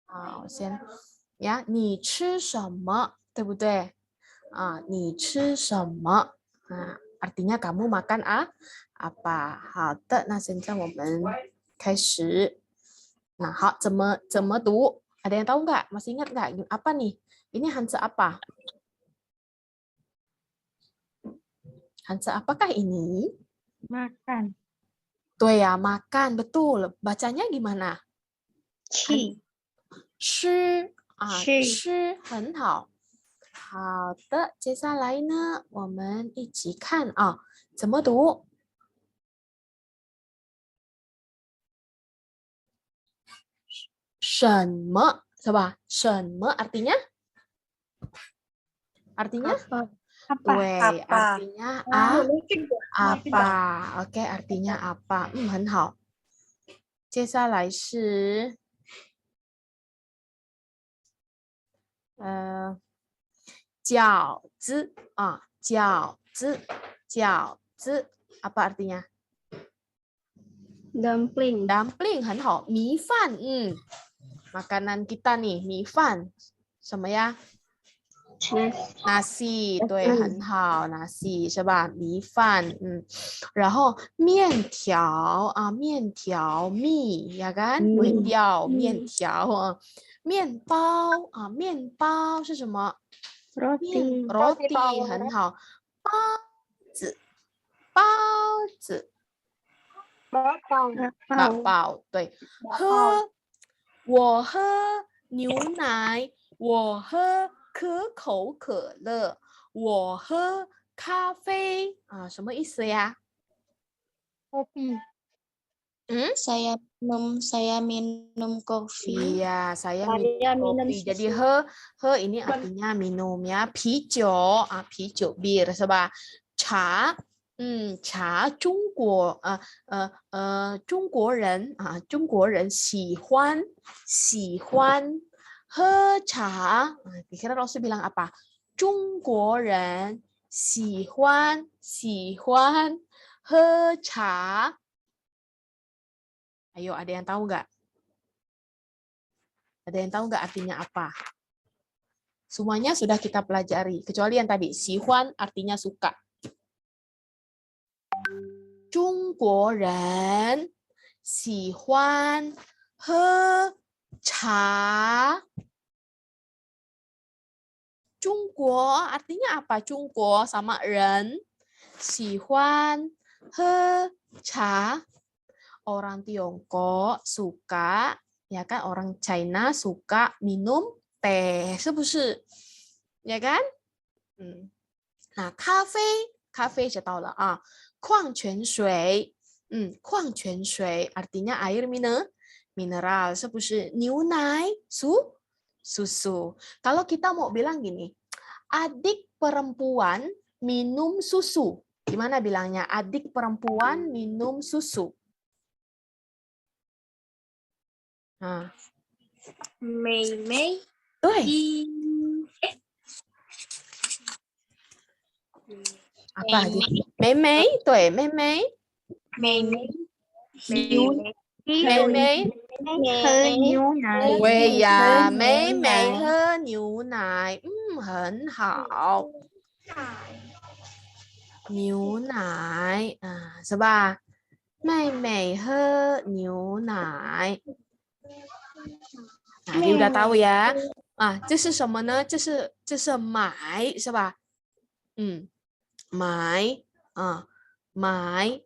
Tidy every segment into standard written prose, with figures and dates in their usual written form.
好，先呀，你吃什么，对不对？你吃什么？artinya kamu makan apa？好的，那现在我们开始。Nah, 好，怎么读？Ada yang tahu nggak? Masih ingat nggak? Apa nih? Ini Hansa apa? Hansa apakah ini? Makan. Tuh ya, makan. Betul. Bacanya gimana? 吃。吃吃。吃很好。好的，接下来呢，我们一起看啊，怎么读？什么是吧？什么 artinya？ artinya？ Apa?对 artinya apa？ Oke, artinya apa？ 很好。接下来是饺子饺子饺子 apa artinya？ Dumpling. Dumpling 很好，米饭makanan kita nih 米饭什么呀？nasi 对，很好，nasi 是吧？米饭然后面条面条米呀kan？面条面条面包面包是什么？ Roti. roti 很好，包子包子包对，我喝牛奶，我喝可口可乐，我喝咖啡什么意思呀？ Kopi. Saya minum kopi. Iya, saya minum kopi. Jadi he ini artinya minum ya. 啤酒啤酒 bir 是吧？茶茶中国中国人中国人喜欢喝茶kira Rosi bilang apa？ 中国人喜欢喝茶。Ayo, ada yang tahu nggak? Ada yang tahu nggak artinya apa? Semuanya sudah kita pelajari, kecuali yang tadi. Sihuan artinya suka. 中国人喜欢喝茶。中国 artinya apa? 中国 sama 人 喜欢喝茶。Orang Tiongkok suka, ya kan? Orang China suka minum teh, 是不是？ ya kan? Nah, 咖啡知道了矿泉水矿泉水 artinya air mineral, 是不是？牛奶 susu. Kalau kita mau bilang gini, adik perempuan minum susu. Gimana bilangnya? Adik perempuan minum susu. Mei. Apa? Mei. 对，妹妹。喝牛奶。对呀，妹妹喝牛奶，很好。牛奶是吧？妹妹喝牛奶。你 udah tahu ya？ 这是什么呢？这是买是吧？买买。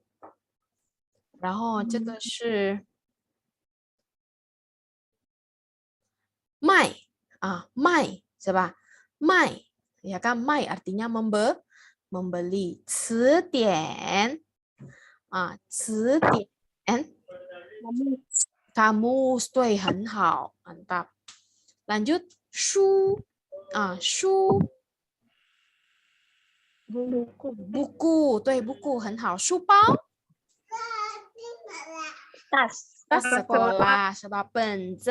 然后这个是卖卖是吧？卖 ya kan？ 卖 artinya membeli. 词典词典 kamus 对，很好 mantap。 lanjut 书书 buku 对， buku 很好。书包 tas sekolah 是吧？本子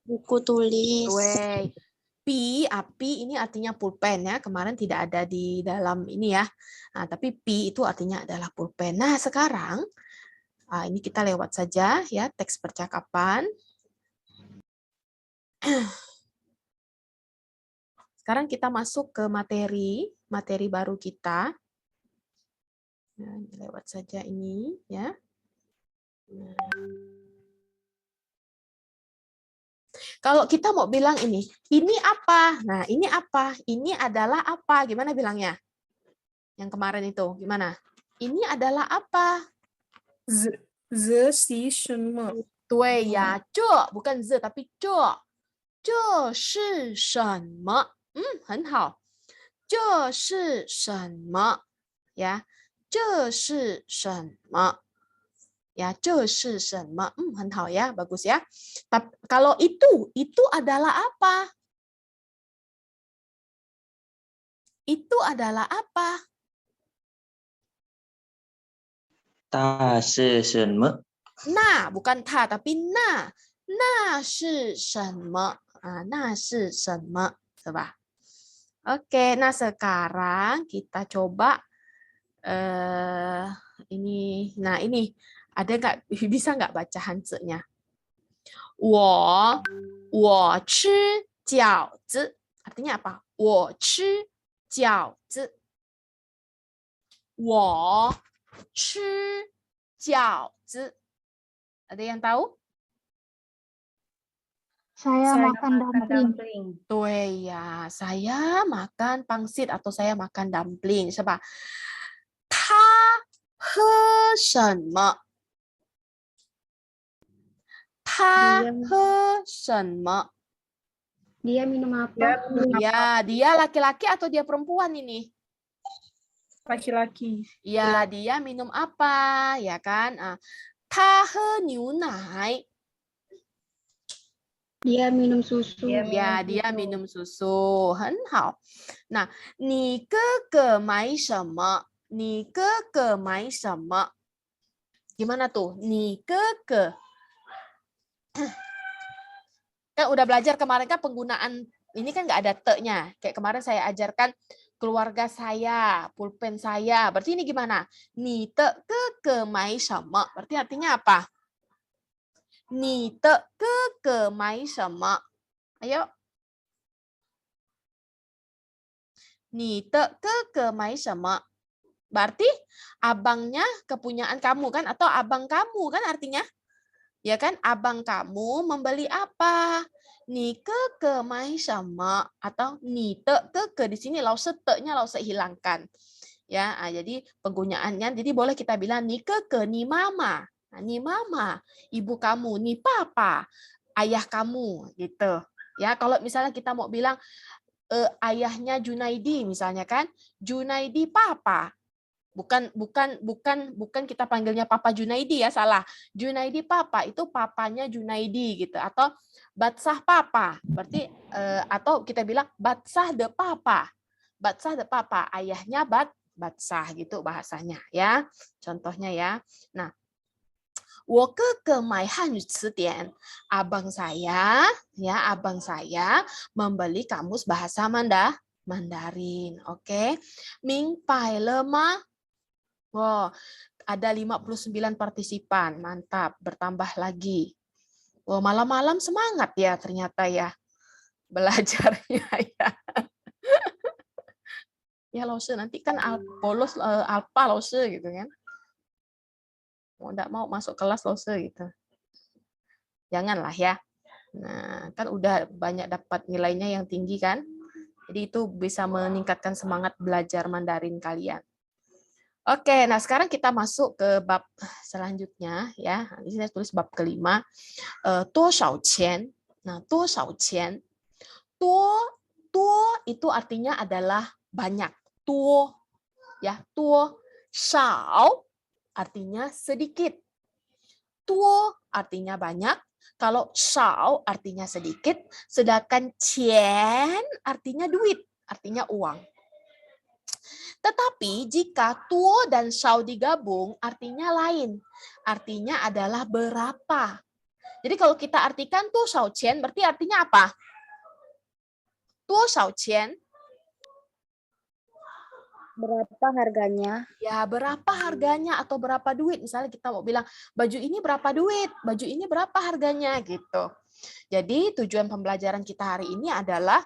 buku tulis. 对。pi ini artinya pulpen ya. Kemarin tidak ada di dalam ini ya. Tapi pi itu artinya adalah pulpen. Nah, sekarang Ini kita lewat saja ya teks percakapan. Sekarang kita masuk ke materi baru kita. Nah, lewat saja ini ya. Nah. Kalau kita mau bilang ini apa? Nah, ini apa? Ini adalah apa? Gimana bilangnya? Yang kemarin itu, gimana? Ini adalah apa? Z, si, shen, me. 对呀，这 bukan z tapi 这是什么？很好。这是什么？呀，这是什么？ya 这是什么 很好ya, bagus ya. Tapi kalau itu adalah apa? Itu adalah apa? 它是什么？ Nah, bukan ta tapi na. Na 是什么? Na 是什么? Coba. Oke, nah sekarang kita coba ini. Nah, ini ada nggak, bisa nggak baca Hanzi-nya? 我吃饺子. Artinya apa? 我吃饺子. 我吃饺子. Ada yang tahu? Saya makan dumpling. 对呀, saya makan pangsit atau saya makan dumpling. Coba. 他喝什么? 他喝什么? Dia minum apa? Ya, dia laki-laki atau dia perempuan ini? Laki-laki. Ya, dia minum apa? Ya kan? 他喝牛奶. Dia minum susu. Ya, dia minum susu. 很好. Nah, 你哥哥买什么? 你哥哥买什么? Gimana tuh? 你哥哥. Kan udah belajar kemarin kan penggunaan ini kan nggak ada te-nya. Kayak kemarin saya ajarkan keluarga saya, pulpen saya. Berarti ini gimana? 你的哥哥买什么? Berarti artinya apa? 你的哥哥买什么? Ayo. 你的哥哥买什么? Berarti abangnya kepunyaan kamu kan, atau abang kamu kan artinya? Ya kan, abang kamu membeli apa? 你哥哥买什么? Atau 你的哥哥di sini lause te-nya lause hilangkan. Ya, jadi penggunaannya jadi boleh kita bilang 你哥哥, 你妈妈. Nah, 你妈妈, ibu kamu, 你爸爸, ayah kamu gitu. Ya, kalau misalnya kita mau bilang ayahnya Junaidi misalnya kan, Junaidi papa. Bukan kita panggilnya Papa Junaidi ya, salah. Junaidi papa itu papanya Junaidi gitu, atau Batsah papa. Berarti atau kita bilang Batsah de papa. Batsah de papa, ayahnya Batsah gitu bahasanya ya. Contohnya ya. Nah, 我哥哥买汉语词典. Abang saya membeli kamus bahasa Mandarin. Oke. 明白了吗? Wow, ada 59 partisipan. Mantap, bertambah lagi. Wow, malam-malam semangat ya ternyata ya. Belajarnya ya. Ya lose, nanti kan bolos alpa lose gitu kan. Mau enggak mau masuk kelas lose gitu. Janganlah ya. Nah, kan udah banyak dapat nilainya yang tinggi kan. Jadi itu bisa meningkatkan semangat belajar Mandarin kalian. Oke, nah sekarang kita masuk ke bab selanjutnya ya. Di sini saya tulis bab kelima. 多少钱? Nah, 多少钱? 多 itu artinya adalah banyak. 多 ya, 多 少 artinya sedikit. 多 artinya banyak. Kalau 少 artinya sedikit, sedangkan 钱 artinya duit, artinya uang. Tetapi jika tuo dan shao digabung, artinya lain. Artinya adalah berapa. Jadi kalau kita artikan tuo shao qian, berarti artinya apa? Tuo shao qian. Berapa harganya? Ya, berapa harganya atau berapa duit? Misalnya kita mau bilang, baju ini berapa duit? Baju ini berapa harganya? Gitu. Jadi tujuan pembelajaran kita hari ini adalah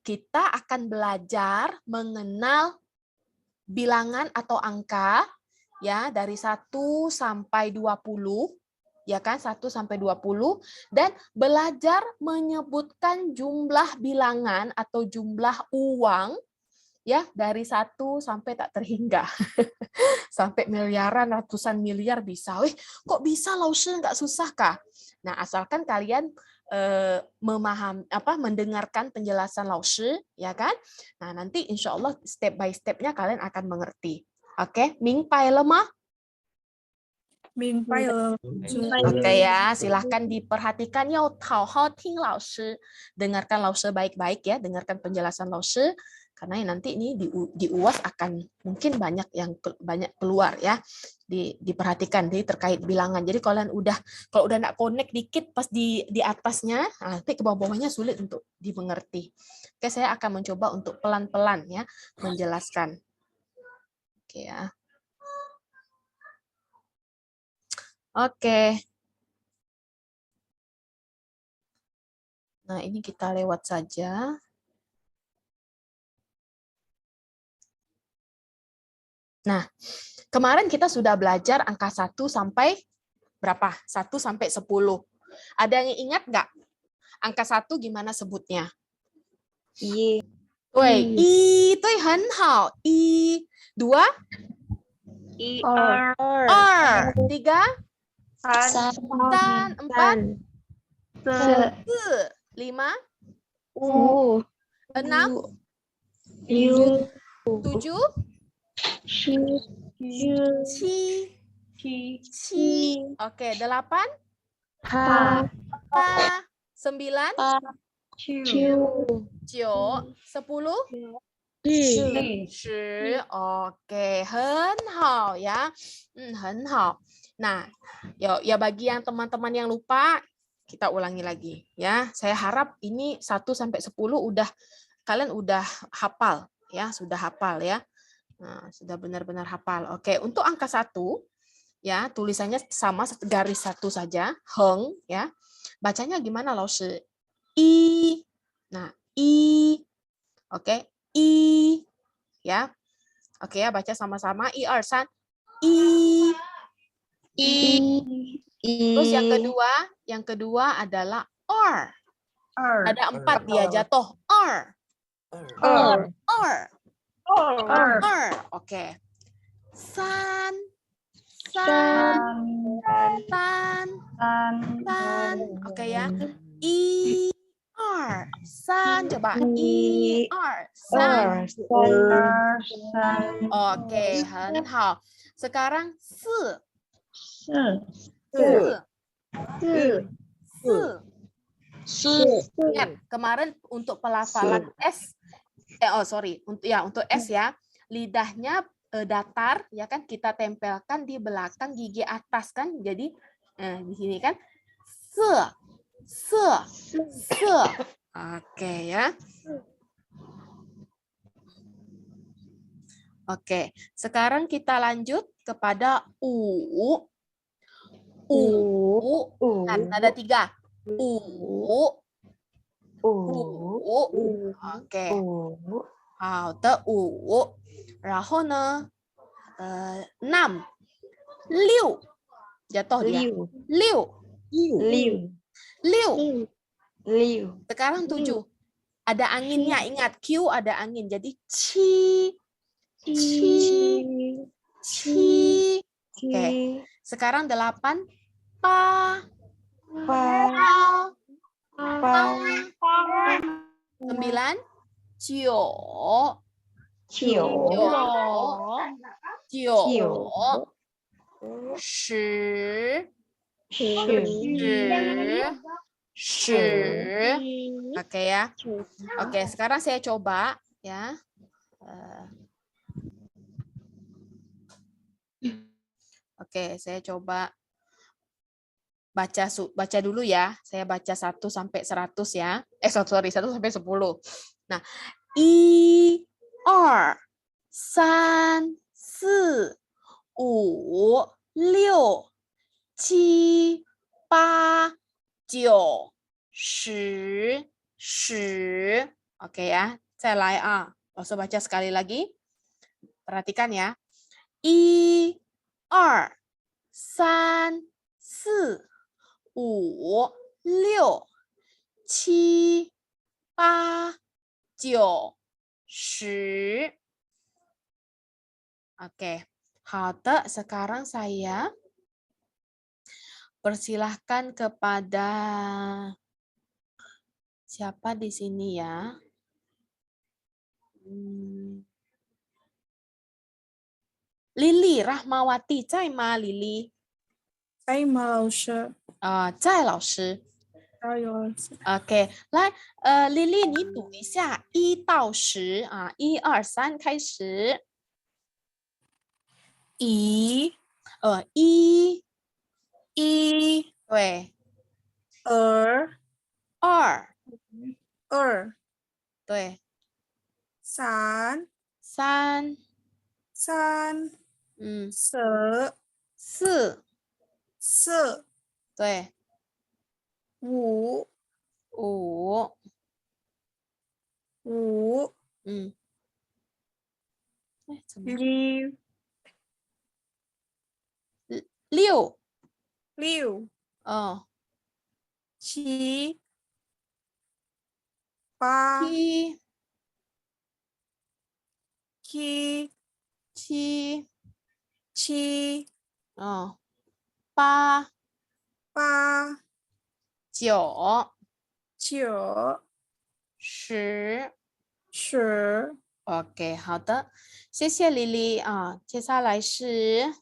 kita akan belajar mengenal bilangan atau angka ya dari 1 sampai 20 ya kan 1 sampai 20 dan belajar menyebutkan jumlah bilangan atau jumlah uang ya dari 1 sampai tak terhingga. Sampai miliaran, ratusan miliar bisa. Wih, kok bisa Laoshi, nggak susah kah? Nah, asalkan kalian mendengarkan penjelasan Laoshi, ya kan? Nah, nanti insya Allah step by step-nya kalian akan mengerti. Oke, Mingpai le ma? Oke ya, silahkan diperhatikan ya. Dengarkan Laoshi baik-baik ya, dengarkan penjelasan Laoshi. Karena nanti ini di UAS akan mungkin banyak keluar ya. Diperhatikan terkait bilangan. Jadi kalau udah nak connect dikit pas di atasnya, nanti ke bawah-bawahnya sulit untuk dimengerti. Oke, saya akan mencoba untuk pelan-pelan ya menjelaskan. Oke ya. Oke. Nah, ini kita lewat saja. Nah, kemarin kita sudah belajar angka 1 sampai berapa? 1 sampai 10. Ada yang ingat nggak? Angka 1 gimana sebutnya? Yi. Wei, i, itu很好. I, 2? I, R. 3? San. 4? 5? 6? 7? 7. Oke, 8? 9? 10? 10. Oke, 很好 ya. 很好. Nah, ya bagi yang teman-teman yang lupa, kita ulangi lagi ya. Saya harap ini 1 sampai 10 kalian udah hafal ya, sudah hafal ya. Nah, sudah benar-benar hafal. Oke, untuk angka 1 ya, tulisannya sama garis 1 saja, heng ya. Bacanya gimana Laoshi? I. Nah, i. Oke, i ya. Oke ya, baca sama-sama. 1 2 3. I. Terus yang kedua adalah R. Ada 4 dia jatuh. R. Oke. San. Oke ya. San, coba. San. Oke, 很好. Sekarang 4. Ingat, kemarin untuk pelafalan S, untuk S ya, lidahnya datar ya kan, kita tempelkan di belakang gigi atas kan, jadi di sini kan, se. Oke ya. Oke, sekarang kita lanjut kepada U. Kan ada 3. Oke. 好的，5。然后呢，6 jatuh dia. 6. Sekarang 7. Ada anginnya, ingat Q ada angin. Jadi ci. Oke. Sekarang 8. Pa. 9. 9. 10. Oke ya. Oke, sekarang saya coba ya. Oke, saya coba baca dulu ya. Saya baca 1 sampai 100 ya. 1 sampai 10. Nah, I, R, 三四五六七八九十十. Oke ya, saya lai a. Langsung baca sekali lagi. Perhatikan ya. 1 2 3 4 5 6 7 8 9 10. Oke. 好的, sekarang saya persilahkan kepada siapa di sini ya? Lili Rahmawati, 在吗 Lili? 在吗，老师？在老师。加油，老师。OK， 来，Lili 你读一下1到10啊，1、2、3开始。一，一，对，二，二，对，三，三，四，四，对，五，五，哎，怎么六，六？哦，七，八，七，哦，八，九，十。OK， 好的，谢谢丽丽啊。接下来是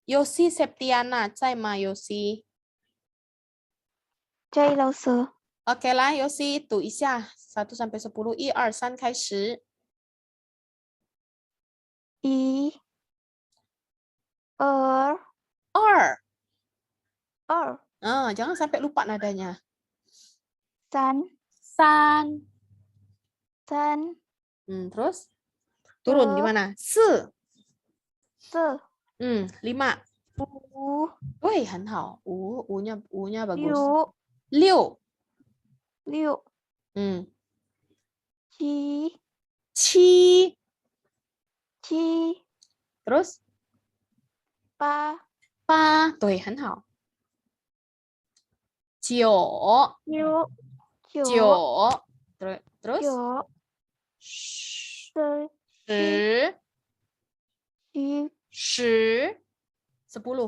Yosi Septiana 在吗 Yosi？ 在老师。 OK 来 Yosi 读一下1 sampai 10， 1、2、3开始。1 2 2. Jangan sampai lupa nadanya. 3 3. 3 Terus turun gimana? 4. 4 5. 5 Wih, 很好. U-nya bagus. 6 6. 7 7. Terus 8 8. 对，很好。9. 9. Terus 10.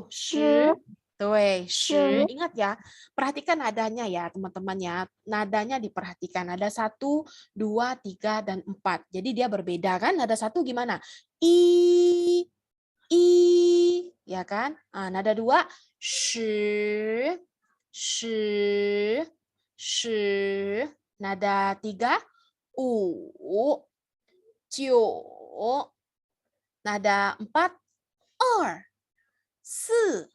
10. 对, 10. Ingat ya, perhatikan nadanya ya teman-teman ya. Nadanya diperhatikan. Ada 1, 2, 3, dan 4. Jadi dia berbeda kan? Nada 1 gimana? I, ya kan? Nada 2, shi. Nada 3, u. Nada 4, 2, 4,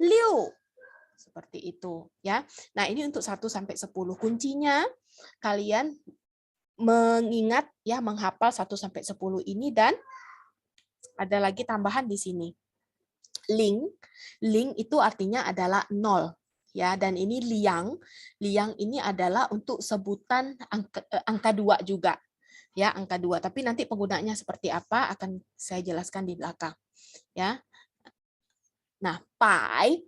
6. Seperti itu ya. Nah, ini untuk 1 sampai 10. Kuncinya kalian mengingat ya, menghafal 1 sampai 10 ini, dan ada lagi tambahan di sini. Ling itu artinya adalah 0 ya, dan ini liang. Liang ini adalah untuk sebutan angka 2 juga. Ya, angka 2. Tapi nanti penggunaannya seperti apa akan saya jelaskan di belakang. Ya. Nah, pai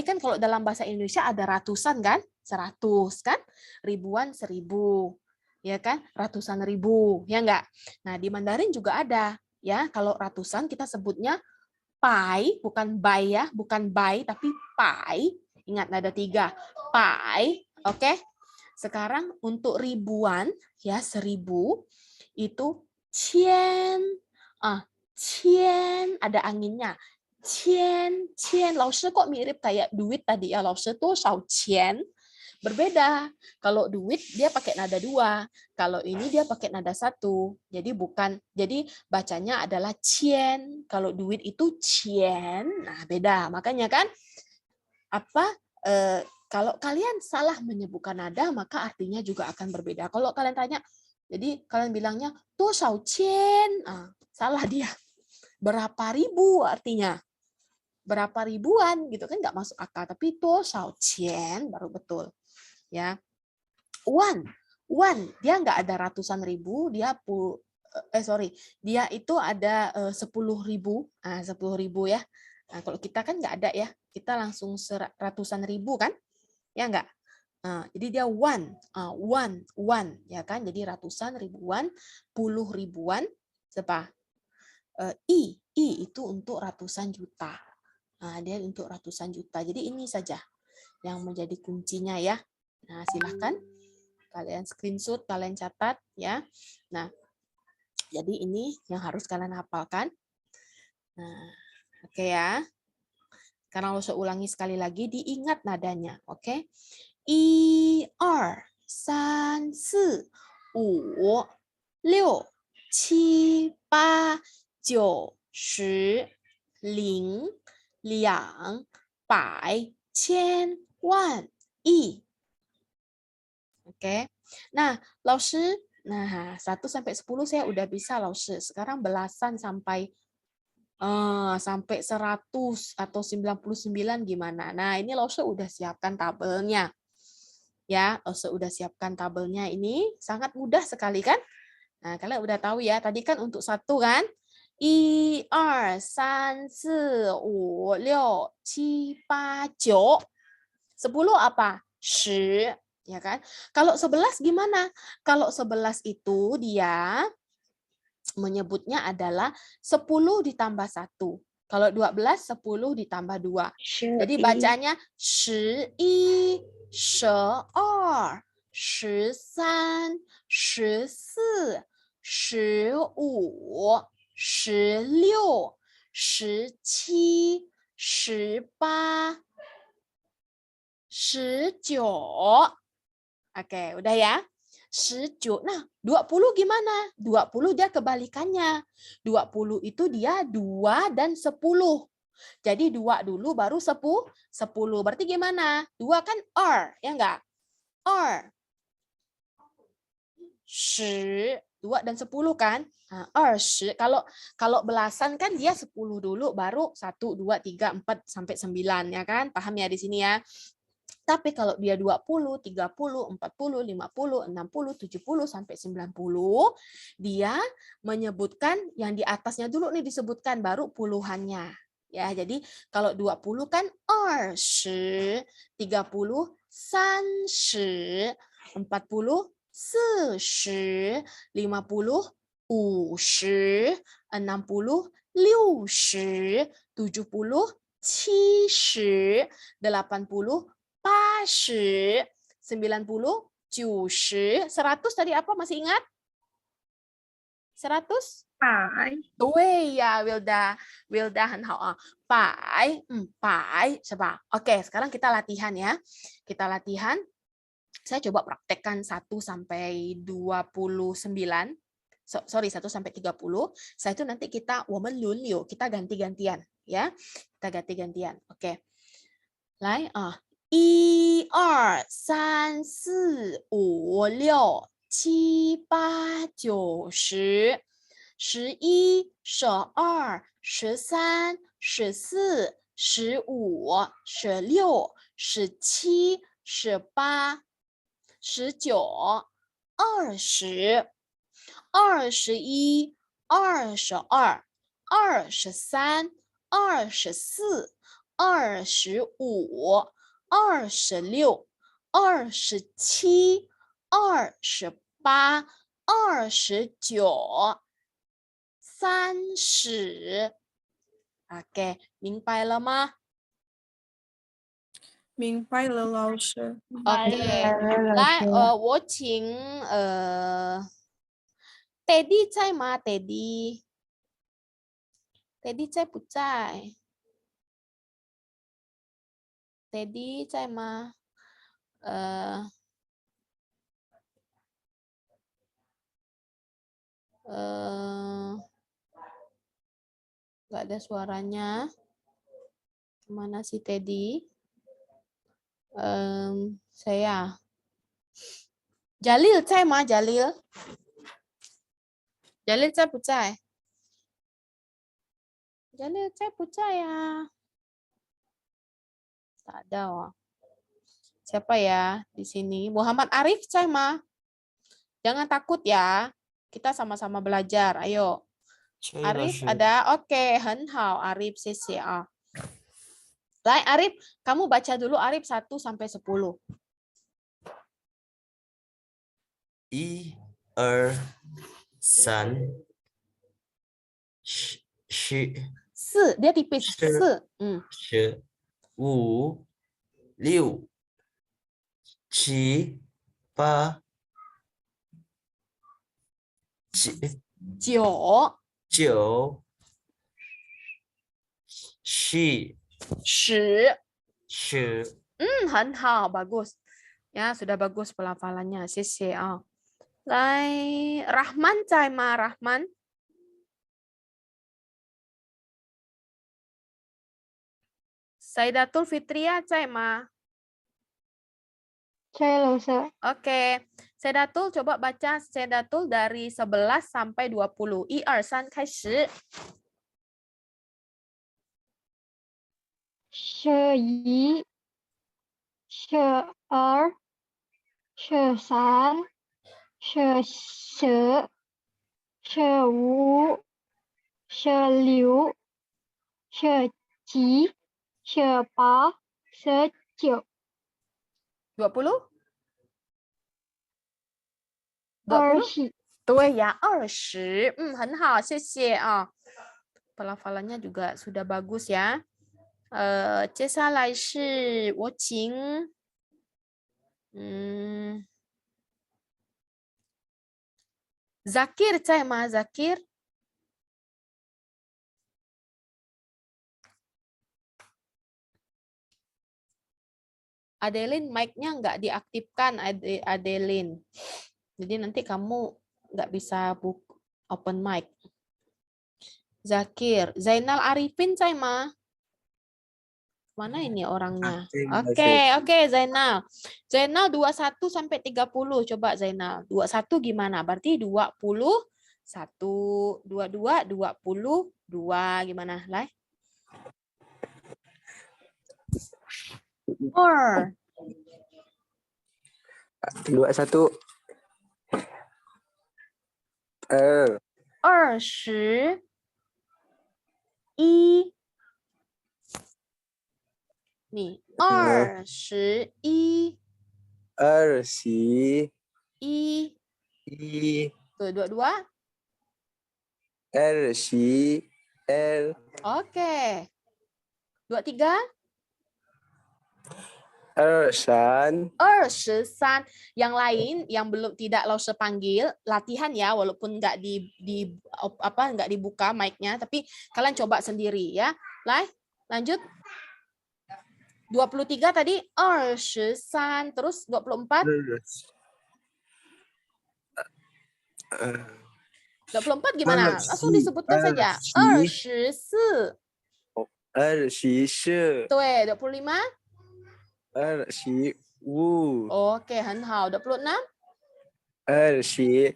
kan kalau dalam bahasa Indonesia ada ratusan kan? 100 kan? Ribuan 1000. Ya kan? Ratusan ribu, ya enggak? Nah, di Mandarin juga ada, ya. Kalau ratusan kita sebutnya pai, bukan bai ya, bukan bai tapi pai. Ingat nada 3. Pai, oke? Sekarang untuk ribuan ya, 1000 itu qian. Qian ada anginnya. Qian. Laoshi kok mirip kayak duit tadi ya, laoshi tuh shao qian. Berbeda. Kalau duit dia pakai nada 2. Kalau ini dia pakai nada 1. Jadi bacanya adalah qian. Kalau duit itu qian. Nah, beda. Makanya kan kalau kalian salah menyebutkan nada, maka artinya juga akan berbeda. Kalau kalian tanya, Jadi kalian bilangnya "多少钱?" Salah dia. Berapa ribu artinya. Berapa ribuan gitu kan nggak masuk akal. Tapi 多少钱 baru betul. Ya. One dia nggak ada ratusan ribu, dia dia itu ada 10.000, 10.000 ya. Nah, kalau kita kan nggak ada ya, kita langsung ratusan ribu kan, ya nggak. Nah, jadi dia one ya kan, jadi ratusan, ribuan, puluh ribuan, apa? I itu untuk ratusan juta. Nah, dia untuk ratusan juta. Jadi ini saja yang menjadi kuncinya ya. Nah, silahkan kalian screenshot, kalian catat ya. Nah, jadi ini yang harus kalian hafalkan. Nah, oke ya. Karena lo ulangi sekali lagi, diingat nadanya, oke? 1 2 3 4 5 6 7 8 9 10 0 2 百千万亿. Oke. Nah, 老师, 1 sampai 10 saya udah bisa, 老师. Sekarang belasan sampai 100 atau 99 gimana? Nah, ini 老师 udah siapkan tabelnya. Ya, 老师 udah siapkan tabelnya ini. Sangat mudah sekali kan? Nah, kalian udah tahu ya. Tadi kan untuk 1 kan? 1 2 3 4 5 6 7 8 9. 10 apa? 10. Ya kan? Kalau 11 gimana? Kalau 11 itu dia menyebutnya adalah 10 ditambah 1. Kalau 12, 10 ditambah 2. Jadi bacanya 11, 12, 13, 14, 15, 16, 17, 18, 19. Oke, udah ya. 19. Nah, 20 gimana? 20 dia kebalikannya. 20 itu dia 2 dan 10. Jadi 2 dulu baru 10. Berarti gimana? 2 kan er, ya enggak? Er. 10. 2 dan 10 kan? Nah, 20. Kalau belasan kan dia 10 dulu baru 1 2 3 4 sampai 9 ya kan? Paham ya di sini ya? Tapi kalau dia 20, 30, 40, 50, 60, 70, sampai 90, dia menyebutkan yang di atasnya dulu nih disebutkan, baru puluhannya. Ya, jadi kalau 20 kan 20, 30, 30, 40, 40, 50, 50, 60, 60, 70, 70, 80, 80, 90, 90, 100 tadi apa masih ingat? 100? 对呀 Wilda 很好啊 百 coba. Oke, sekarang kita latihan ya. Kita latihan. Saya coba praktekkan 1 sampai 29. Sorry, 1 sampai 30. Saya itu nanti kita 我们轮流, kita ganti-gantian ya. Kita ganti-gantian. Oke. 来啊 1 2 3 4 5 6 7 8 9 10 11 12 13 14 15 16 17 18 19 20 21 22 23 24 25 26 27 28 29 30. Oke, 明白了吗？明白了，老师。 OK，来，我请Teddy 在吗 ？Teddy 在不在？Teddy 在吗？nggak ada suaranya. Kemana si Teddy? Saya. Jalil 在吗？ Jalil? Jalil 在不在？Jalil 在不在呀？Tak ada, oh. Siapa ya di sini? Muhammad Arif, Cai Ma. Jangan takut ya. Kita sama-sama belajar. Ayo. Arif ada? Oke, 很好 Arif, 谢谢啊. Baik, Arif, kamu baca dulu Arif 1 sampai 10. 1、2、3、4、 4, dia tipis. 4. 5、6、7、8、9、 9, 9、10、 10. 10、 很好, bagus. Ya, sudah bagus pelafalannya. 谢谢啊. Lai, Rahman, Cai Ma, Rahman. Saidatul Fitria, Cai Ma. Saya Lausa. Oke. Saidatul coba baca Saidatul dari 11 sampai 20. 1 2 3开始. 11、12、13、14、15、16、17、18、19、 20? 20。对呀，20. 很好，谢谢啊。Pelafalannya juga sudah bagus ya. 接下来是我请Zakir, Cai Ma, Zakir. Adeline, mic-nya nggak diaktifkan, Adeline. Jadi nanti kamu nggak bisa open mic. Zakir, Zainal Arifin, Cai Ma. Mana ini orangnya? Oke, Zainal. Zainal 21 sampai 30. Coba Zainal. 21 gimana? Berarti 21, 22, 22. Gimana? Lai? 2. 21. 21. Nih, 21. 21. Tuh, 22. L. Oke. 23. 23. 23. Yang lain yang belum tidak Lause panggil, latihan ya, walaupun nggak nggak dibuka mic-nya, tapi kalian coba sendiri ya. Lanjut. 23 tadi 23, terus 24. 24 gimana? Langsung disebutkan saja. 24. 24. 对, 25. 25. Oke, 很好. 26. 26.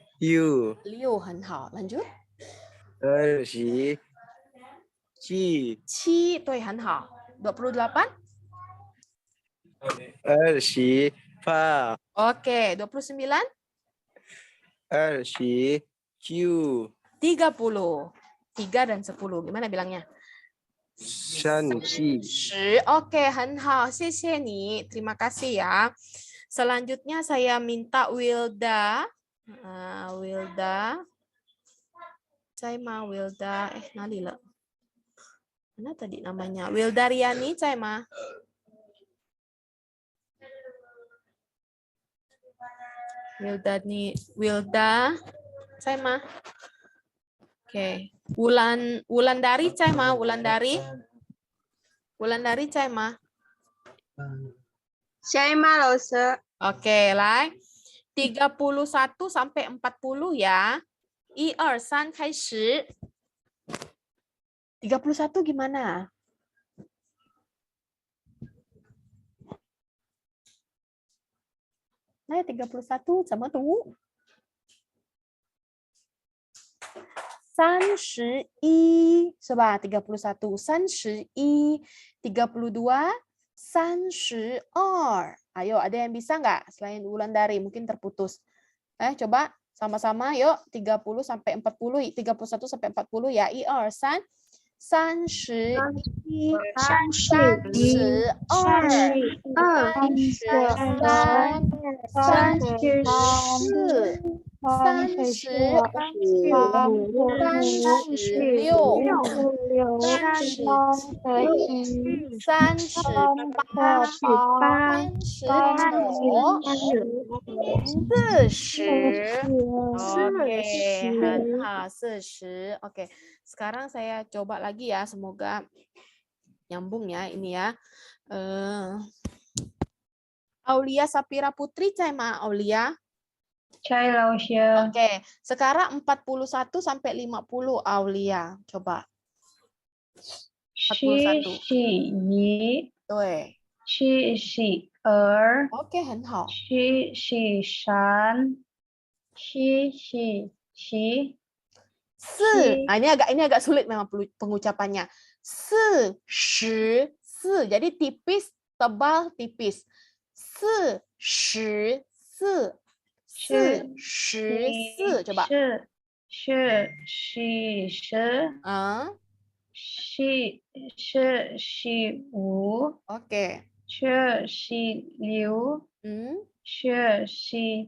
6, 很好. Lanjut. 27. 7, 对，很好. 28. 28. Oke, 29. 29. 30. 3 dan 10. Gimana bilangnya? 10. 10. Oke, 很好. 谢谢你. Terima kasih ya. Selanjutnya saya minta Wilda. Wilda. Cai Ma, Wilda. Nali lah. Mana tadi namanya? Wilda Riani, Cai Ma. Wilda, Cai Ma. Oke. Wulandari, Cai Ma, Wulandari. Wulandari, Cai Ma. Cai Ma Lause. Oke, 来 31 sampai 40 ya. 1 2 3开始. 31 gimana? Nah, 31 sama tuh. 31是吧？31 31 32 32. Ayo, ada yang bisa nggak selain Wulandari? Mungkin terputus. Coba sama-sama yuk 30 sampai 40, 31 sampai 40 ya. 1 2 3 31 32 40. Oke, sekarang saya coba lagi ya, semoga nyambung ya ini ya. Aulia Sapira Putri, Caima Aulia. Cai Lausia. Oke, sekarang 41 sampai 50 Aulia. Coba. 41. 对， OK， 很好。 Nah, ini agak sulit memang pengucapannya. 44. Jadi tipis, tebal, tipis. 44. 44. Coba. 45 Oke. 46 47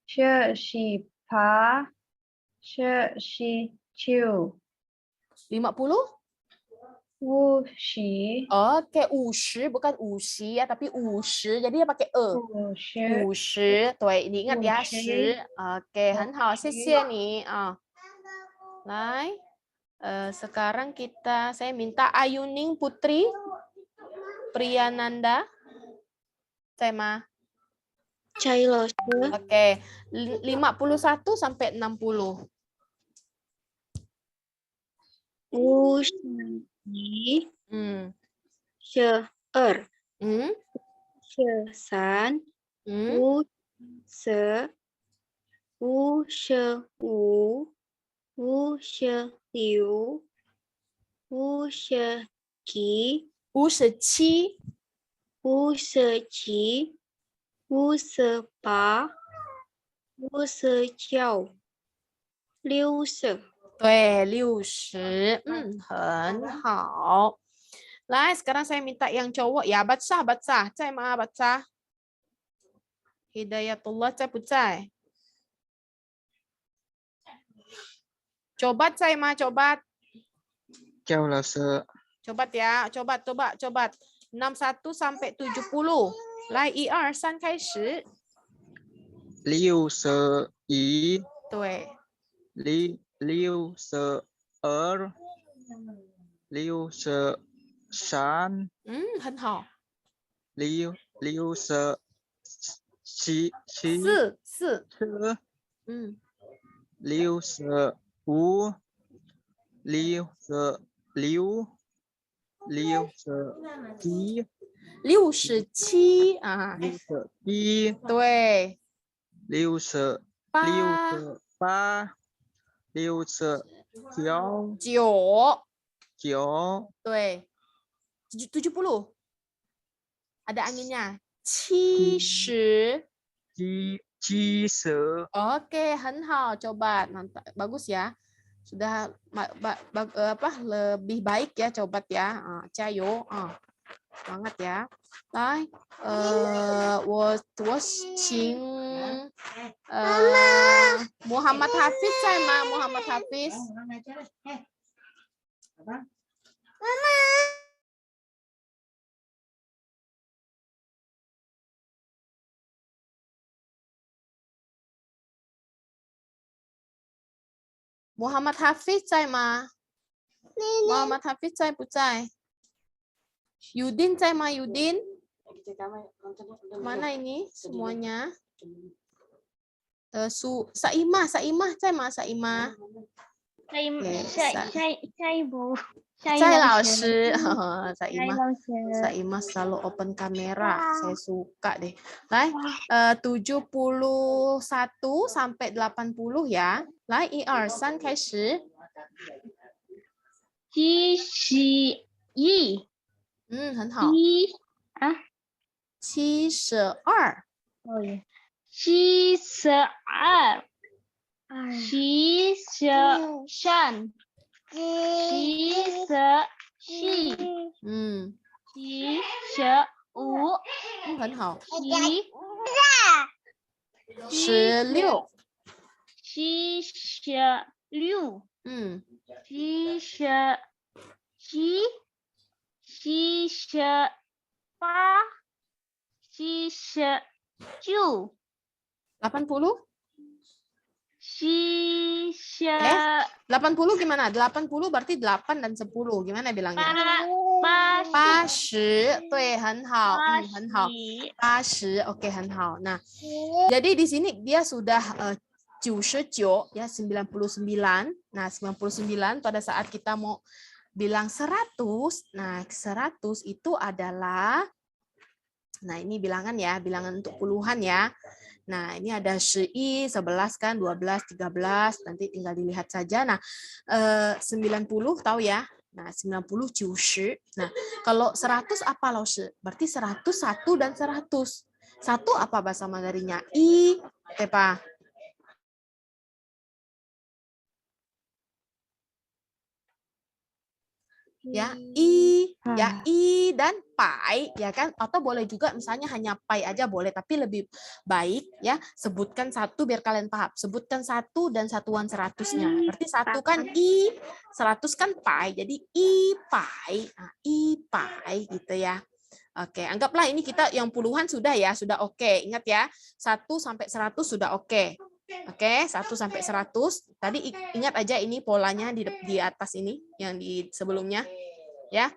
48 49 50? 50 Oke, 50 bukan 50 ya, tapi 50. Jadi dia pakai e. 50. Tuh, diingat ya, 10. Oke, 很好，谢谢你啊。来，sekarang saya minta Ayuning Putri Priyananda. Tema. Oke, 51 sampai 60. 对，60，很好。来，sekarang saya minta yang cowok ya, Batsah,在吗？Batsah Hidayatullah 在不在？ Cobat 在吗？Cobat。 Chào老师。 Cobat ya, cobat. 61 sampai 70. 来，1 2 3开始。 61对。 62 63很好。 64 4 65 66 67啊， 67对。 68 69 对。 70 ada anginnya. 70. 70 Oke, 很好, coba. Mantap. Bagus ya. Sudah lebih baik ya, cobat ya. Cayo. Semangat ya. 来，我请Muhammad Hafiz 在吗？Muhammad Hafiz。 Muhammad Hafiz 在吗？ Muhammad Hafiz 在不在？ Yudin 在吗？Yudin? Mana ini semuanya? Saimah 在吗？Saimah? 在不？ Cai Lao Shi. Cai Saima selalu open kamera. Saya suka deh. Lai, 71 sampai 80 ya. Lai, 1, 2, 3, 开始。71很好。72。哦耶，72 73 74嗯， 75很好。 76 16。 76嗯， 77 78 79 80. 80 gimana? 80 berarti 8 dan 10. Gimana bilangnya? 80 80. 对，很好。很好。80. Oke, 很好。Nah, jadi di sini dia sudah 99 ya, 99. Nah, 99 pada saat kita mau bilang 100. Nah, 100 itu adalah, nah ini bilangan ya, bilangan untuk puluhan ya. Nah, ini ada 11 kan, 12, 13, nanti tinggal dilihat saja. Nah, 90 tahu ya. Nah, 90 90. Nah, kalau 100 apa loh? Berarti 100 1 dan 100. 1 apa bahasa Mandarinnya? I, apa? Ya, i dan pai ya kan, atau boleh juga misalnya hanya pai aja boleh, tapi lebih baik ya sebutkan 1 biar kalian paham. Sebutkan 1 dan satuan 100-nya. Berarti 1 kan i, 100 kan pai, jadi i pai. Nah, i pai gitu ya. Oke, anggaplah ini kita yang puluhan sudah ya, sudah oke. Ingat ya, 1 sampai 100 sudah oke. Oke, 1 sampai 100. Tadi ingat aja ini polanya di atas ini yang di sebelumnya ya.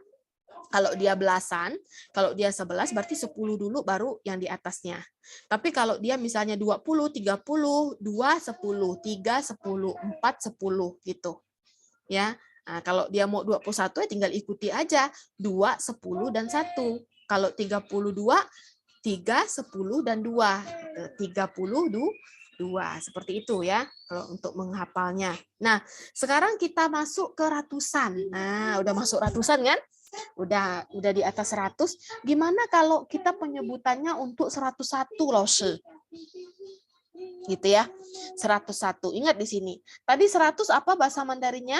Kalau dia belasan, kalau dia 11 berarti 10 dulu baru yang di atasnya. Tapi kalau dia misalnya 20, 30, 2, 10, 3, 10, 4, 10 gitu. Ya. Nah, kalau dia mau 21 ya tinggal ikuti aja 2, 10 dan 1. Kalau 32, 3, 10 dan 2. 32 seperti itu ya kalau untuk menghafalnya. Nah, sekarang kita masuk ke ratusan. Nah, udah masuk ratusan kan? Udah di atas 100. Gimana kalau kita penyebutannya untuk 101 loh, gitu ya. 101. Ingat di sini. Tadi 100 apa bahasa Mandarinnya?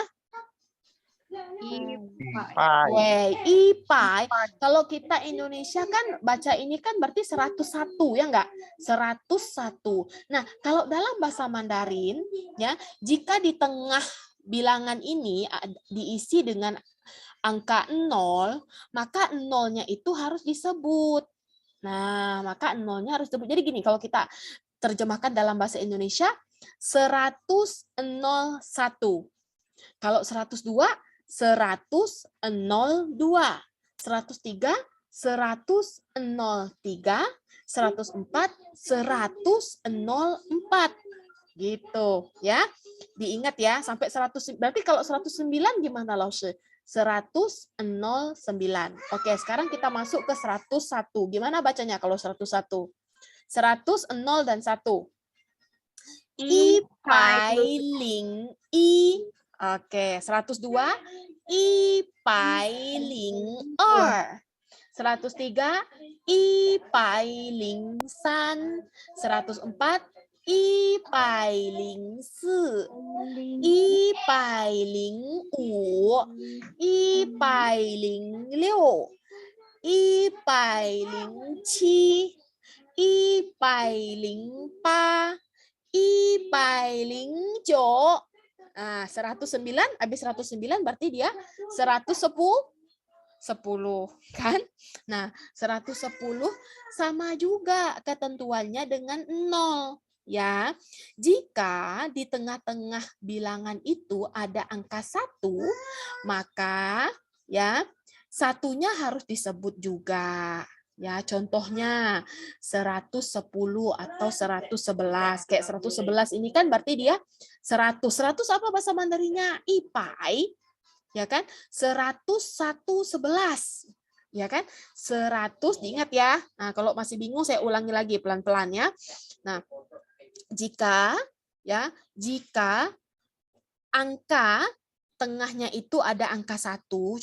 Ipai. Kalau kita Indonesia kan baca ini kan berarti 101 ya enggak? 101. Nah, kalau dalam bahasa Mandarin ya, jika di tengah bilangan ini diisi dengan angka 0, maka 0-nya itu harus disebut. Nah, maka 0-nya harus disebut. Jadi gini, kalau kita terjemahkan dalam bahasa Indonesia 101. Kalau 102 100, 02, 103, 100, 03, 104, 100, 04. Gitu ya. Diingat ya sampai 100. Berarti kalau 109 gimana loh? 109. Oke, sekarang kita masuk ke 101. Gimana bacanya kalau 101? 100, 0 dan 1. I pai ling i. Oke, 102 i pai ling er. 103 i pai ling san. 104 i pai ling si. I pai ling wu. I pai ling liu. I pai ling qi. I pai ling pa. I pai ling jiu. Nah, 109, habis 109 berarti dia 110 kan? Nah, 110 sama juga ketentuannya dengan 0 ya. Jika di tengah-tengah bilangan itu ada angka 1, maka ya satunya harus disebut juga. Ya, contohnya 110 atau 111. Kayak 111 ini kan berarti dia 100. 100 apa bahasa Mandarinnya? Ipai. ya kan? 10111. Ya kan? 100 diingat ya. Nah, kalau masih bingung saya ulangi lagi pelan-pelan ya. Nah, jika angka tengahnya itu ada angka 1,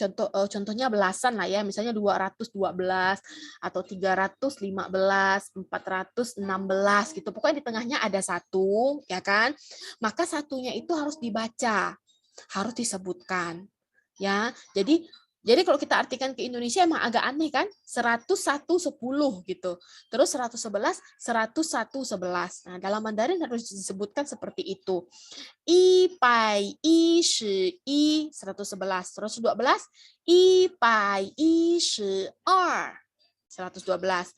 contohnya belasan lah ya, misalnya 212 atau 315, 416 gitu. Pokoknya di tengahnya ada 1, ya kan? Maka satunya itu harus dibaca, harus disebutkan. Ya, jadi kalau kita artikan ke Indonesia emang agak aneh kan? 10110 gitu. Terus 111 10111. Nah, dalam Mandarin harus disebutkan seperti itu. 111 112 112 112 112 113 113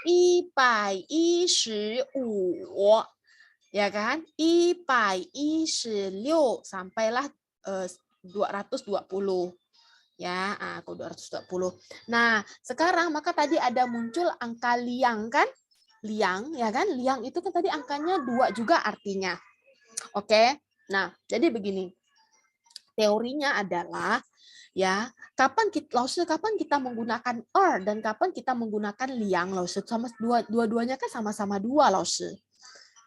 114 ya kan? 116 sampailah 220. Ya, aku 220. Nah, sekarang maka tadi ada muncul angka liang kan? Liang, ya kan? Liang itu kan tadi angkanya 2 juga artinya. Oke. Nah, jadi begini. Teorinya adalah ya, kapan kita menggunakan dan kapan kita menggunakan liang, sama dua-duanya kan sama-sama 2,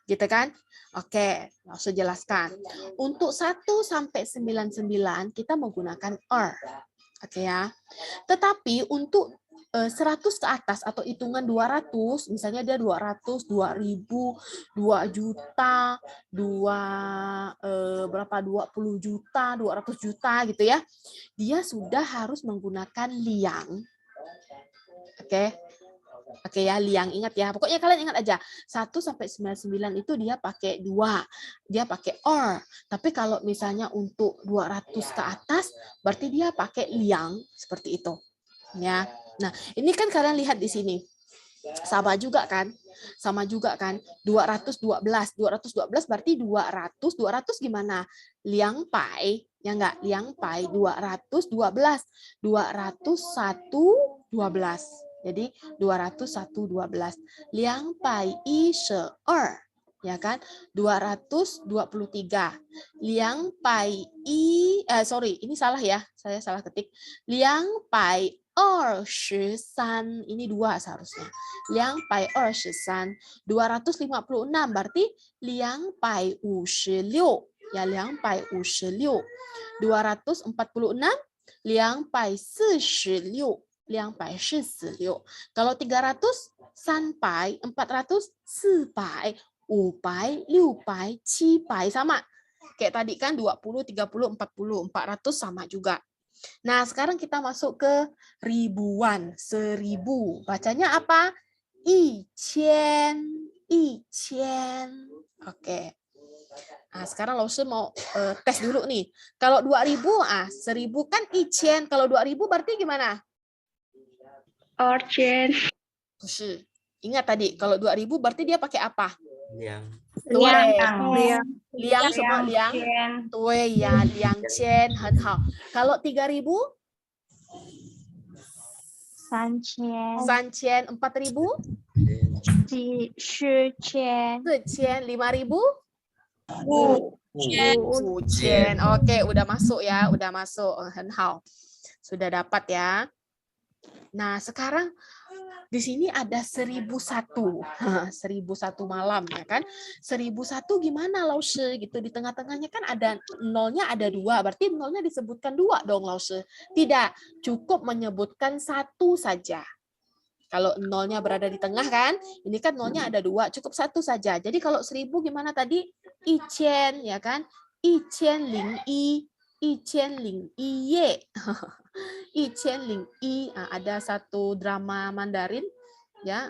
gitu kan? Oke, langsung jelaskan. Untuk 1 sampai 99 kita menggunakan Oke ya. Tetapi untuk 100 ke atas atau hitungan 200, misalnya dia 200, 2000, 2 juta, 20 juta, 200 juta gitu ya. Dia sudah harus menggunakan liang. Oke. Oke ya, liang, ingat ya. Pokoknya kalian ingat aja. 1 sampai 99 itu dia pakai 2. Dia pakai Tapi kalau misalnya untuk 200 ke atas, berarti dia pakai liang seperti itu. Ya. Nah, ini kan kalian lihat di sini. Sama juga kan? 212 berarti 200 gimana? Liang pai, ya enggak? Liang pai 212. 201 12. Jadi 201 12. Liang pai yi she ya kan? 223. Liang pai yi ini salah ya. Saya salah ketik. Liang pai 23, ini 2 seharusnya. Liang pai 23, 256 berarti liang pai 56, ya liang pai 56. 246 liang pai 46, liang pai 46. Kalau 300 300, 400 400, 500, 600, 700 sama. Kayak tadi kan 20, 30, 40, 400 sama juga. Nah, sekarang kita masuk ke ribuan, 1000. Bacanya apa? 1000, 1000. Oke. Nah, sekarang Lause mau tes dulu nih. Kalau 2000, 1000 kan 1000. Kalau 2000 berarti gimana? 2000 Ingat tadi, kalau 2000 berarti dia pakai apa? Liang. Liang semua liang. Tui ya, liang chen,很好. Kalau 3000? 3000 3000, 4000? 4000 5000? 5000. Oke, udah masuk ya, udah masuk. 很好. Sudah dapat ya. Nah, sekarang di sini ada 1001. 1001 malam ya kan? 1001 gimana Lause gitu, di tengah-tengahnya kan ada nolnya ada 2, berarti nolnya disebutkan 2 dong Lause. Tidak, cukup menyebutkan 1 saja. Kalau nolnya berada di tengah kan, ini kan nolnya ada 2, cukup 1 saja. Jadi kalau 1000 gimana tadi? 1000 ya kan? 1001, 1001 ye. 1001. Ada satu drama Mandarin ya,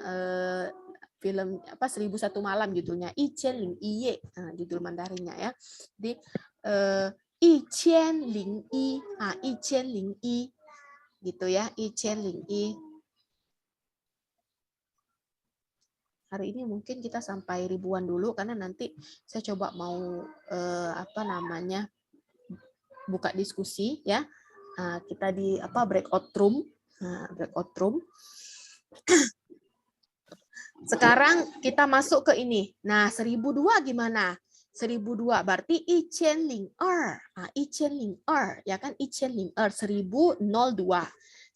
film 1001 malam judulnya, 1001 ye, judul Mandarinnya ya. Jadi 1001, 1001 gitu ya, 1001. Hari ini mungkin kita sampai ribuan dulu karena nanti saya coba mau buka diskusi ya. Kita di breakout room. Breakout room. Sekarang kita masuk ke ini. Nah, 1002 gimana? 1002 berarti 1002. Nah, 1002 ya kan 1002 1002.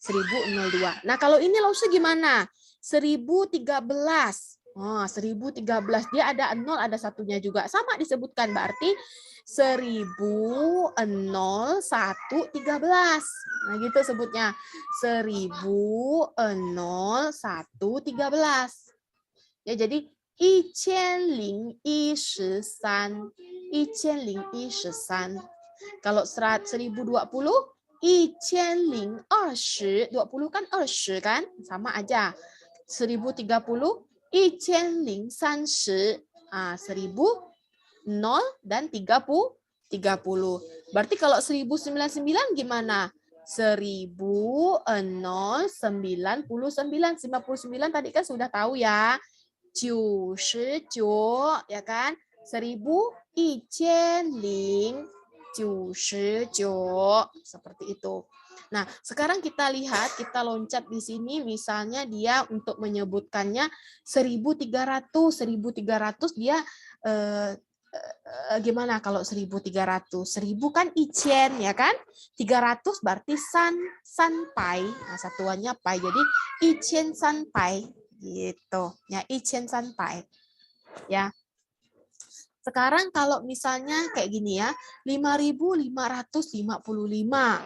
1002. Nah, kalau ini lausnya gimana? 1013. Oh, 1013 dia ada 0 ada satunya juga. Sama disebutkan berarti 100113. Nah, gitu sebutnya. 100113. Ya, jadi 1013. 1013. Kalau 1020 1020. 20 kan 20 kan? Sama aja. 1030 1030. 1000 0 dan 30. Berarti kalau 1099 gimana? 1099. 59 tadi kan sudah tahu ya. 99 ya kan? 1199 seperti itu. Nah, sekarang kita lihat, kita loncat di sini misalnya dia untuk menyebutkannya 1300. 1300 dia gimana kalau 1300? 1000 kan icen ya kan? 300 berarti sanpai. Nah, satuannya pai. Jadi icen sanpai gitu. Ya, icen sanpai. Ya. Sekarang kalau misalnya kayak gini ya, 5555.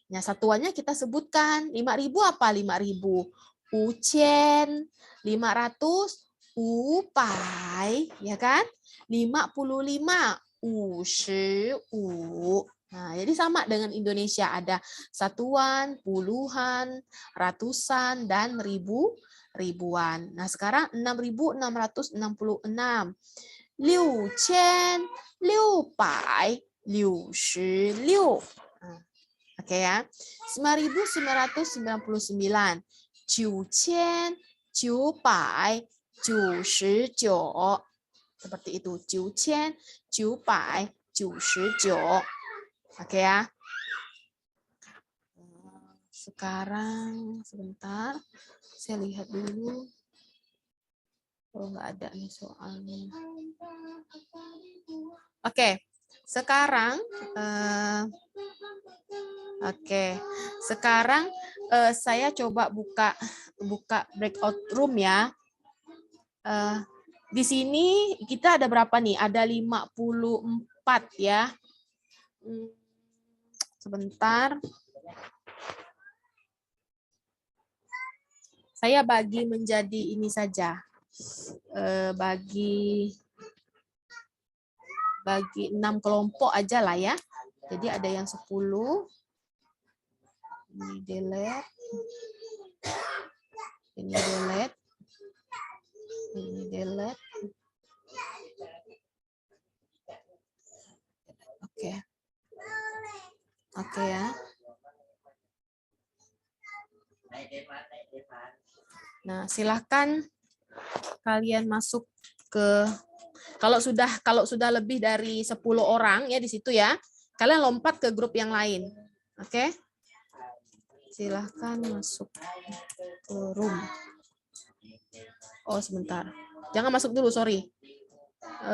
Nah, satuannya kita sebutkan. 5000 apa? 5000. Ucen. 500 upai, ya kan? 55 55. Nah, jadi sama dengan Indonesia ada satuan, puluhan, ratusan dan ribuan. Nah, sekarang 6666. 6666. Oke ya. 9999. 9999. Seperti itu. 9999. Oke ya. Sekarang sebentar. Saya lihat dulu. Oh, nggak ada nih soalnya. Oke. Sekarang saya coba buka breakout room ya. Di sini kita ada berapa nih? Ada 54 ya. Sebentar. Saya bagi menjadi ini saja. Bagi 6 kelompok aja lah ya. Jadi ada yang 10. Ini delete. Ini delete. Ini delete. Oke. Oke ya. Nah, silahkan kalian masuk ke kalau sudah lebih dari 10 orang ya di situ ya, kalian lompat ke grup yang lain. Oke? Silahkan masuk ke room. Oh, sebentar. Jangan masuk dulu, sorry.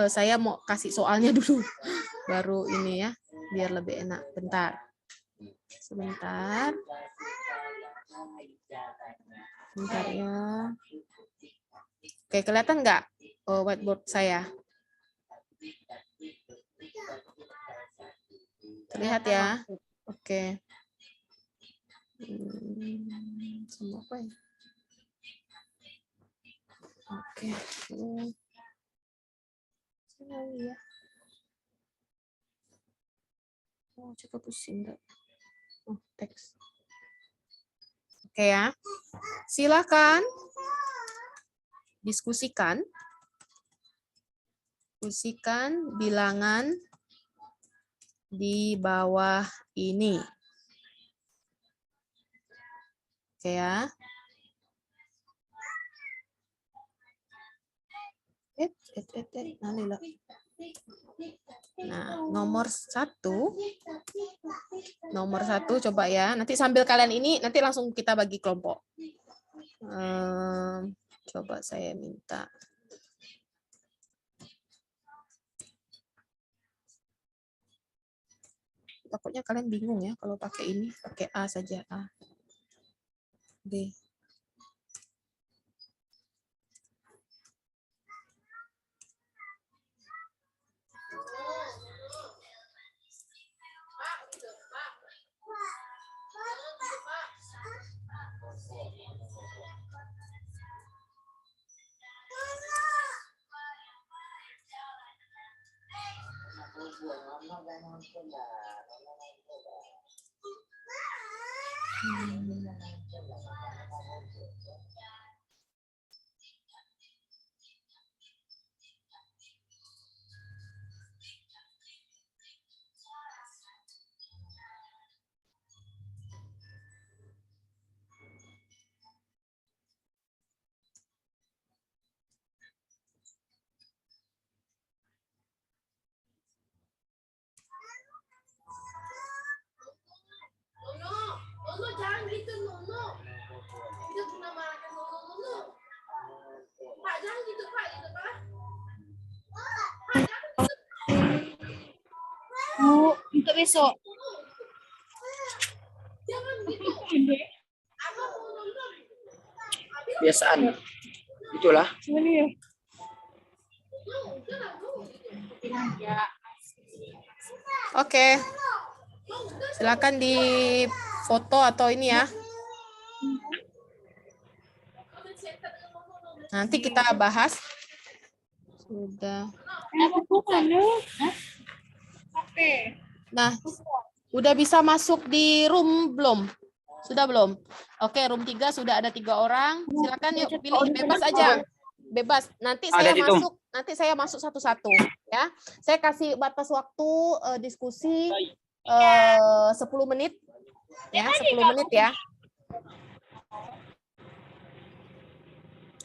Saya mau kasih soalnya dulu. Baru ini ya, biar lebih enak. Bentar. Sebentar. Bentar ya. Oke, kelihatan nggak whiteboard saya? Terlihat ya? Oke. Sama apa ya? Oke. Ya. Oh, coba pusing enggak? Oh, teks. Oke ya. Silakan diskusikan bilangan di bawah ini. Oke ya. Nah, nomor satu coba ya. Nanti sambil kalian ini, nanti langsung kita bagi kelompok. Coba saya minta. Takutnya kalian bingung ya kalau pakai ini, pakai A saja. A. B. Bu, untuk besok. Kebiasaan. Itulah. Oke. Silakan di foto atau ini ya. Nanti kita bahas. Sudah. Nah, udah bisa masuk di room belum? Sudah belum? Oke, room 3 sudah ada 3 orang. Silakan yuk pilih, bebas aja. Bebas. Nanti saya masuk satu-satu ya. Saya kasih batas waktu diskusi 10 menit. Ya, 10 menit ya.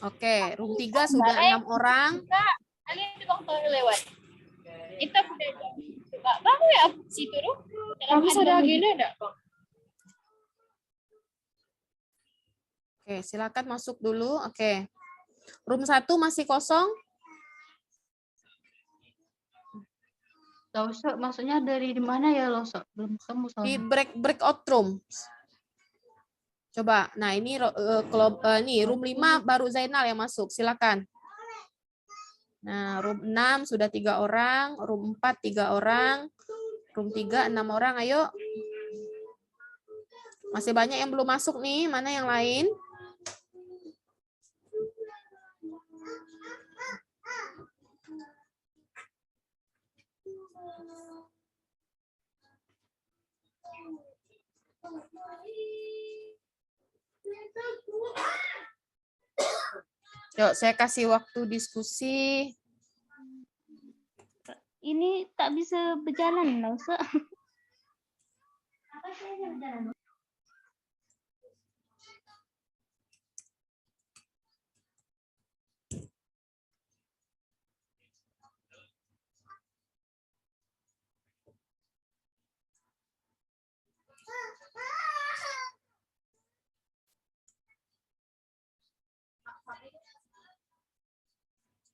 Oke, room 3 sudah 6 orang. Kita sudah coba baru ya situ tuh. Kamu sudah agenda enggak, Bang? Oke, silakan masuk dulu. Oke. Room 1 masih kosong. Losok maksudnya dari mana ya Losok? Belum ketemu Di soalnya. breakout room. Coba. Nah, ini nih room 5 baru Zainal yang masuk. Silakan. Nah, room 6 sudah 3 orang, room 4 3 orang, room 3 6 orang. Ayo. Masih banyak yang belum masuk nih. Mana yang lain? Yuk, saya kasih waktu diskusi. Ini tak bisa berjalan Losok.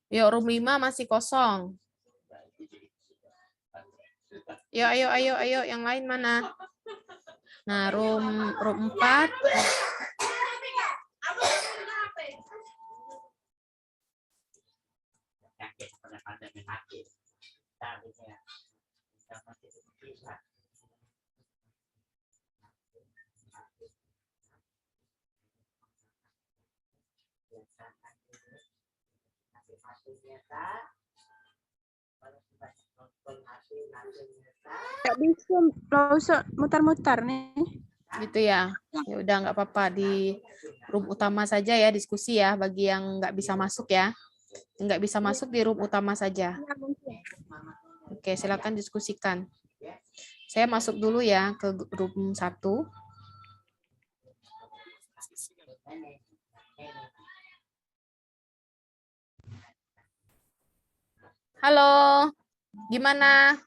Yuk, room 5 masih kosong. Yuk, ayo, yang lain mana? Nah, room 4. Nggak bisa browser mutar-mutar nih. Gitu ya. Ya udah nggak apa-apa, di room utama saja ya diskusi ya, bagi yang nggak bisa masuk ya. Nggak bisa masuk di room utama saja. Oke, silakan diskusikan. Saya masuk dulu ya ke room 1. Halo, gimana?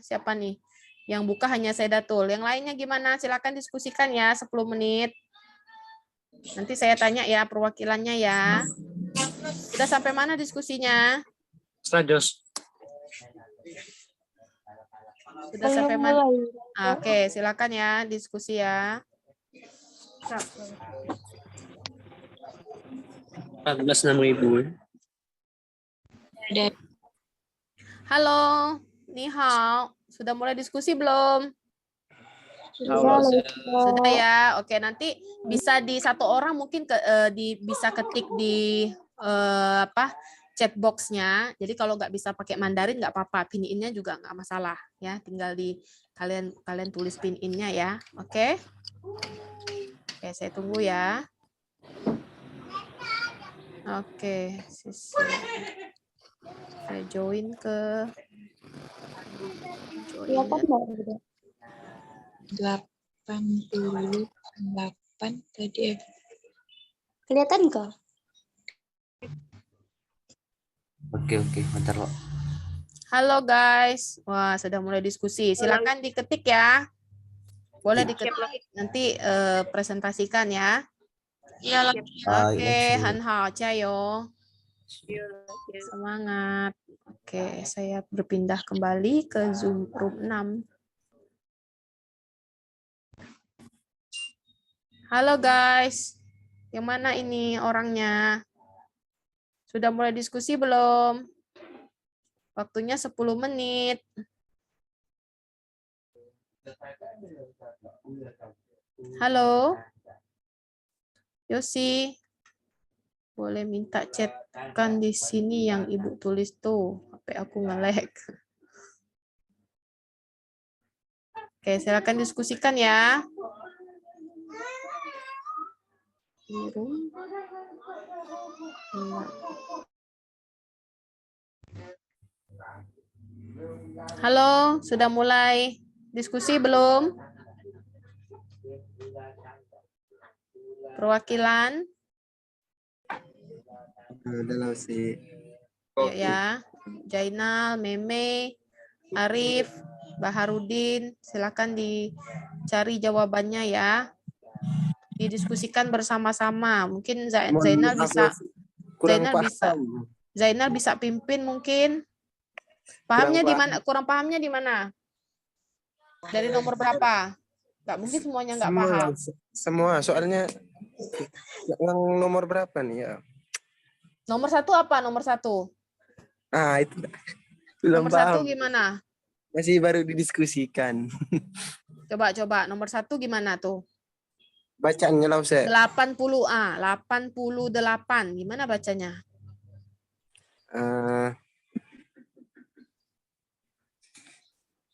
Siapa nih? Yang buka hanya Sedatul. Yang lainnya gimana? Silakan diskusikan ya, 10 menit. Nanti saya tanya ya perwakilannya ya. Sudah sampai mana diskusinya? Stados. Sudah sampai mana? Oke, silakan ya diskusi ya. 14.600. Halo, ni hao. Sudah mulai diskusi belum? Sudah ya. Oke, nanti bisa di satu orang mungkin bisa ketik di chat box-nya. Jadi kalau nggak bisa pakai Mandarin nggak apa-apa, pin in-nya juga nggak masalah ya. Tinggal di kalian tulis pin in-nya ya. Oke. Oke, saya tunggu ya. Oke, sisi. Saya join ke 88 tadi. Kelihatan nggak? Oke, bentar Wak. Halo guys. Wah, sudah mulai diskusi. Silakan diketik ya. Boleh diketik. Nanti presentasikan ya. Iya, Oke, Han Hao, Cayo. Semangat. Oke, saya berpindah kembali ke Zoom Room 6. Halo guys. Yang mana ini orangnya? Sudah mulai diskusi belum? Waktunya 10 menit. Halo. Yosi. Boleh minta chatkan di sini yang Ibu tulis tuh. HP aku nge-lag. Oke, silakan diskusikan ya. Halo, sudah mulai diskusi belum? Perwakilan? Udah sih. Yuk ya, Jainal, Meme, Arif, Baharudin, silakan dicari jawabannya ya. Didiskusikan bersama-sama. Mungkin Zainal bisa pimpin mungkin. Pahamnya di mana? Kurang pahamnya di mana? Dari nomor berapa? Nggak mungkin semuanya nggak paham. Semua, soalnya yang nomor berapa nih ya? Nomor 1 apa? Nomor 1? Itu belum Nomor paham. 1 gimana? Masih baru didiskusikan. Coba. Nomor 1 gimana tuh? Bacaannya lah, Ustaz. 80A. 88. Gimana bacanya?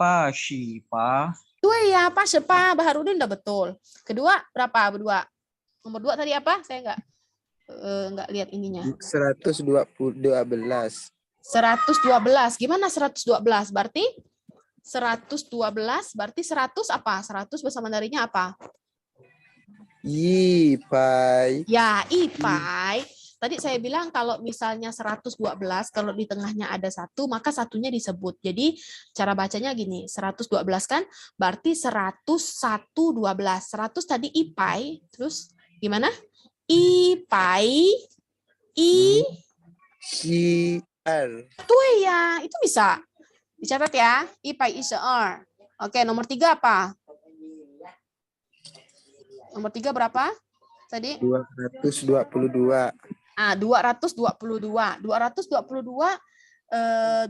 Pa, shi, pa. Tuh ya, pas sepa. Baharudin udah betul. Kedua, berapa? Berdua. Nomor 2 tadi apa? Saya nggak lihat ininya. 112. 112. Gimana 112? Berarti 112 berarti 100 apa? 100 bahasa Mandarinnya apa? Ipai. Ya, ipai. Tadi saya bilang kalau misalnya 112, kalau di tengahnya ada 1, maka satunya disebut. Jadi cara bacanya gini, 112 kan berarti 112. 100 tadi ipai, terus gimana? Ipai, R. Tuh ya, itu bisa. Dicatat ya, ipai R. Oke, nomor 3 apa? Nomor 3 berapa? Tadi? 222. 222.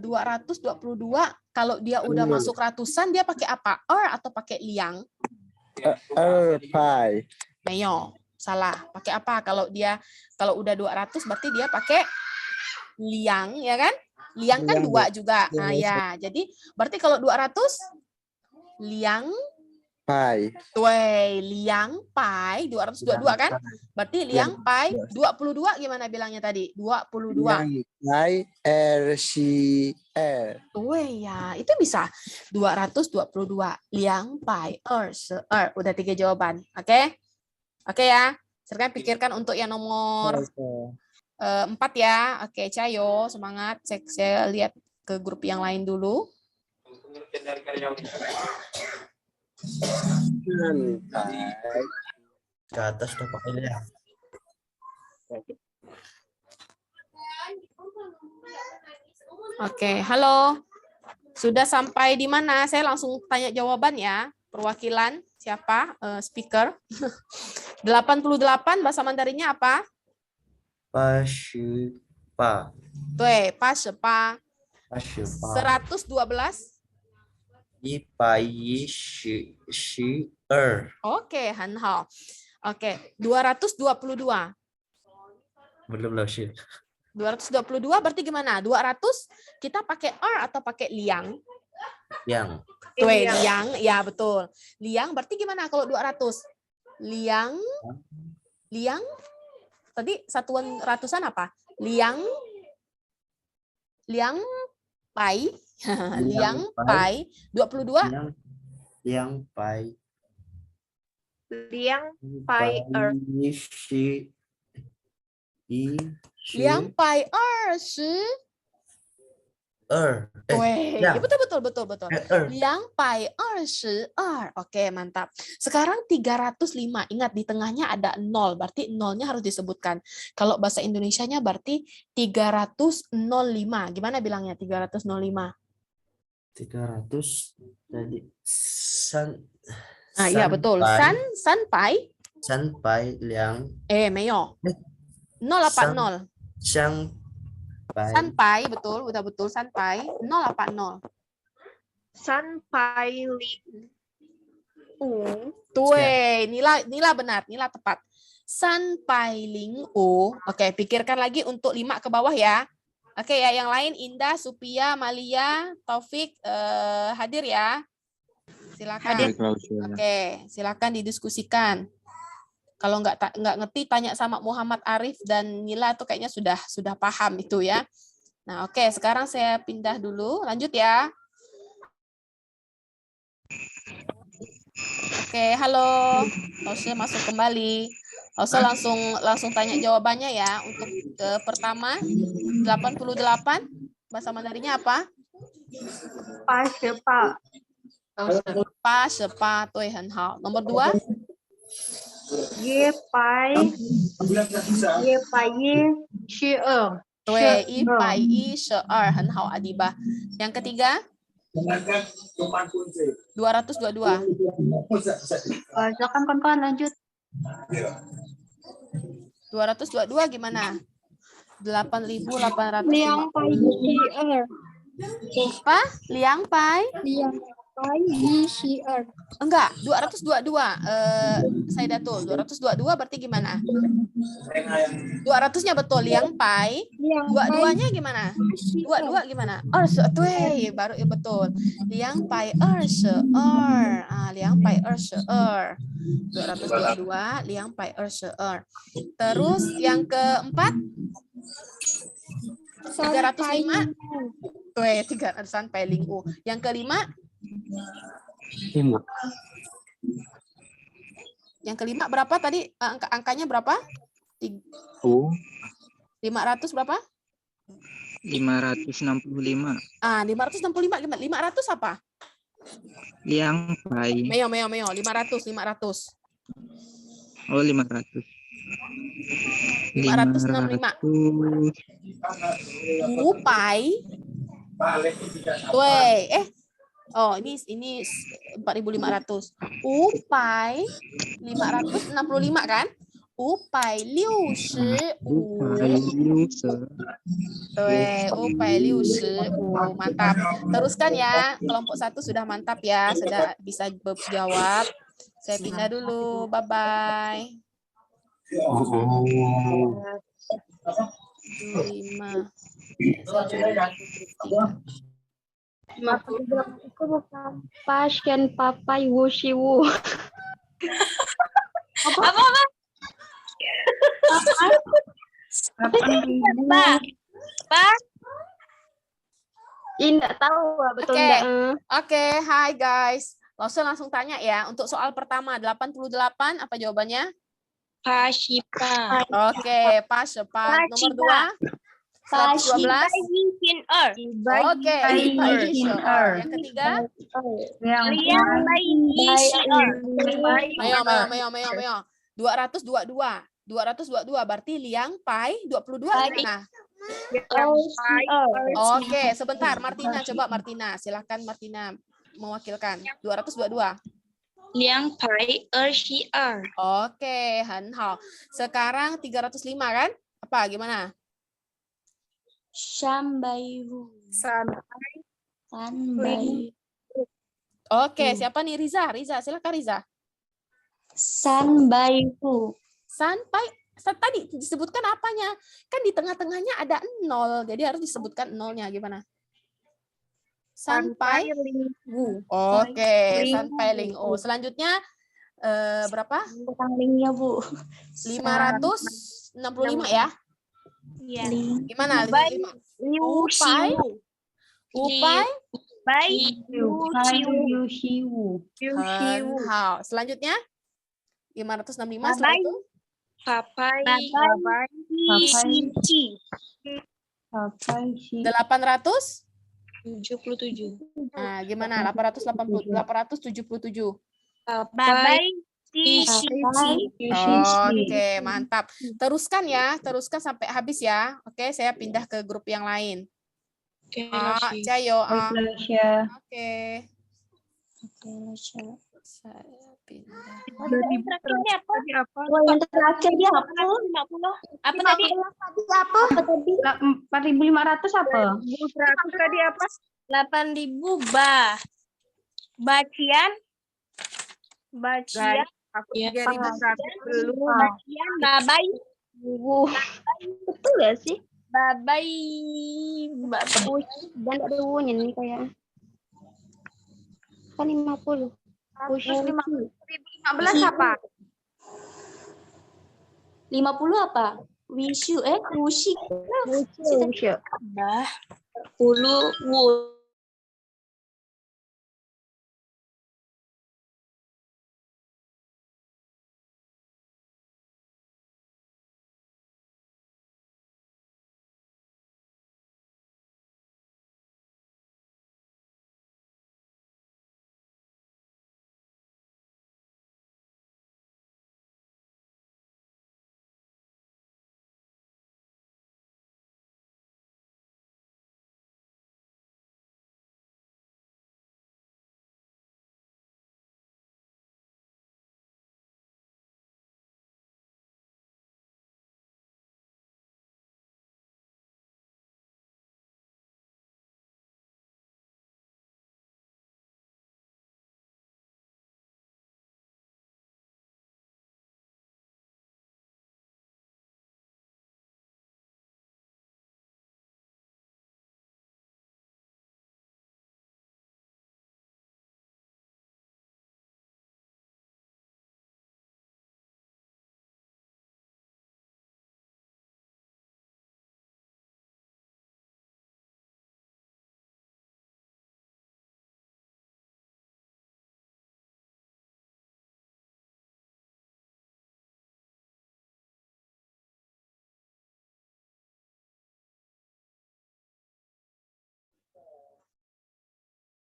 222 kalau dia udah masuk ratusan dia pakai apa? Atau pakai liang? Pai. Meyo, salah. Pakai apa? Kalau udah 200 berarti dia pakai liang, ya kan? Liang kan 2 juga. Nah, ya. Jadi berarti kalau 200 liang Pai. Tuai, liang pai 222 kan? Berarti liang pai 22 gimana bilangnya tadi? 22. Pai RCR. Tuai ya, itu bisa 222 liang pai udah 3 jawaban. Oke? Oke ya. Sekarang pikirkan untuk yang nomor 4 ya. Oke, Cayo, semangat. Saya lihat ke grup yang lain dulu. Ke atas udah pakai ya. Oke, halo. Sudah sampai di mana? Saya langsung tanya jawaban ya. Perwakilan siapa? Speaker. 88 bahasa Mandarinnya apa? 88 Tuh, pas sepa. 88 112. 112 Oke, 很好. Oke, 222. belum lah sih. 222 berarti gimana? 200 kita pakai atau pakai liang? Yang Tuh, liang. Ya, betul. Liang berarti gimana kalau 200? Liang. Tadi satuan ratusan apa? Liang pai. Liang pai. 22. Liang pai Liang pai Liang pai 20. Betul. Liang pai 22. Oke, mantap. Sekarang 305. Ingat di tengahnya ada 0, berarti nolnya harus disebutkan. Kalau bahasa Indonesianya berarti 305. Gimana bilangnya 305? 300 tadi Iya betul. San pai. liang 没有. 0 apa 0? San pai, betul, udah betul san pai. 0 apa 0? San pai li Tuh, Nila benar, Nila tepat. San pai ling u. Oke, pikirkan lagi untuk 5 ke bawah ya. Oke ya, yang lain Indah, Supia, Malia, Taufik hadir ya. Silakan. Oke, silakan didiskusikan. Kalau nggak ngerti tanya sama Muhammad Arif dan Nila tuh kayaknya sudah paham itu ya. Nah, oke, sekarang saya pindah dulu. Lanjut ya. Oke, halo. Lause masuk kembali. Lause langsung tanya jawabannya ya. Untuk pertama 88 bahasa Mandarinnya apa? pa sepa. Pa sepa tuh很好. Nomor 2? Ye pai shi er. 对，112很好，Adibah. Yang ketiga? 222. Silakan kawan-kawan lanjut. 222 gimana? 8.800. Liang pai shi er. Apa? Liang pai? Liang pai shi er. Enggak, 222. Saya Datul, 222 berarti gimana? 200-nya betul, liang pai. Dua-duanya gimana? Dua-dua gimana? Tuh, baru betul. Liang pai liang pai 222, liang pai 22. Terus yang keempat? 305. Tuh, 300 sampai ling u. Yang kelima? Yang kelima berapa tadi? Angkanya berapa? 500 berapa? 565. 565 gimana? 500 apa? Liang pai. Meo, 500. Oh, 500. 565. Upai. Tuh, ini 4.500. Upai 565 kan? Upai 65. Upai 65. Mantap. Teruskan ya. Kelompok 1 sudah mantap ya. Sudah bisa jawab. Saya pindah dulu. Bye-bye. 5. Itu bukan pasien papai wushiwu. Apa? Enggak tahu betul Oke. enggak. Oke, hai guys. Langsung tanya ya. Untuk soal pertama 88 apa jawabannya? Pashipa. Oke, pas cepat. Nomor 2. 112. Oke, yang ketiga. Meo. 222. 222 berarti liang pai 22 gimana? Oke, sebentar Martina, coba Martina, silakan Martina mewakilkan 222. 2排22 Oke, Han Hao. Sekarang 305 kan? Apa gimana? 300 300 Oke, siapa nih Riza? Riza, silakan Riza. 300 Tadi disebutkan apanya? Kan di tengah-tengahnya ada 0, jadi harus disebutkan nolnya gimana? Sampai Oke, sampai ling. Oh, selanjutnya berapa? linknya Bu 565 ya? Iya. Gimana? 5. Upai. Han Hao. Selanjutnya 565 setelah itu papai 800. 77 Nah, gimana? 877. papai Oke, mantap. Teruskan ya, teruskan sampai habis ya. Oke, saya pindah ke grup yang lain. Cayo. Oke. Saya pindah. Yang terakhir dia apa? Apa tadi? Apa tadi? 4.500 apa? 100 tadi apa? 8.000 bacian. Aku 3.100 belum. Bacian babai. Betul gak sih? Babai. Dan ada wunya nih kayak. Kan 50. 15 apa? 50 apa? Wishu wushi bah 10 wu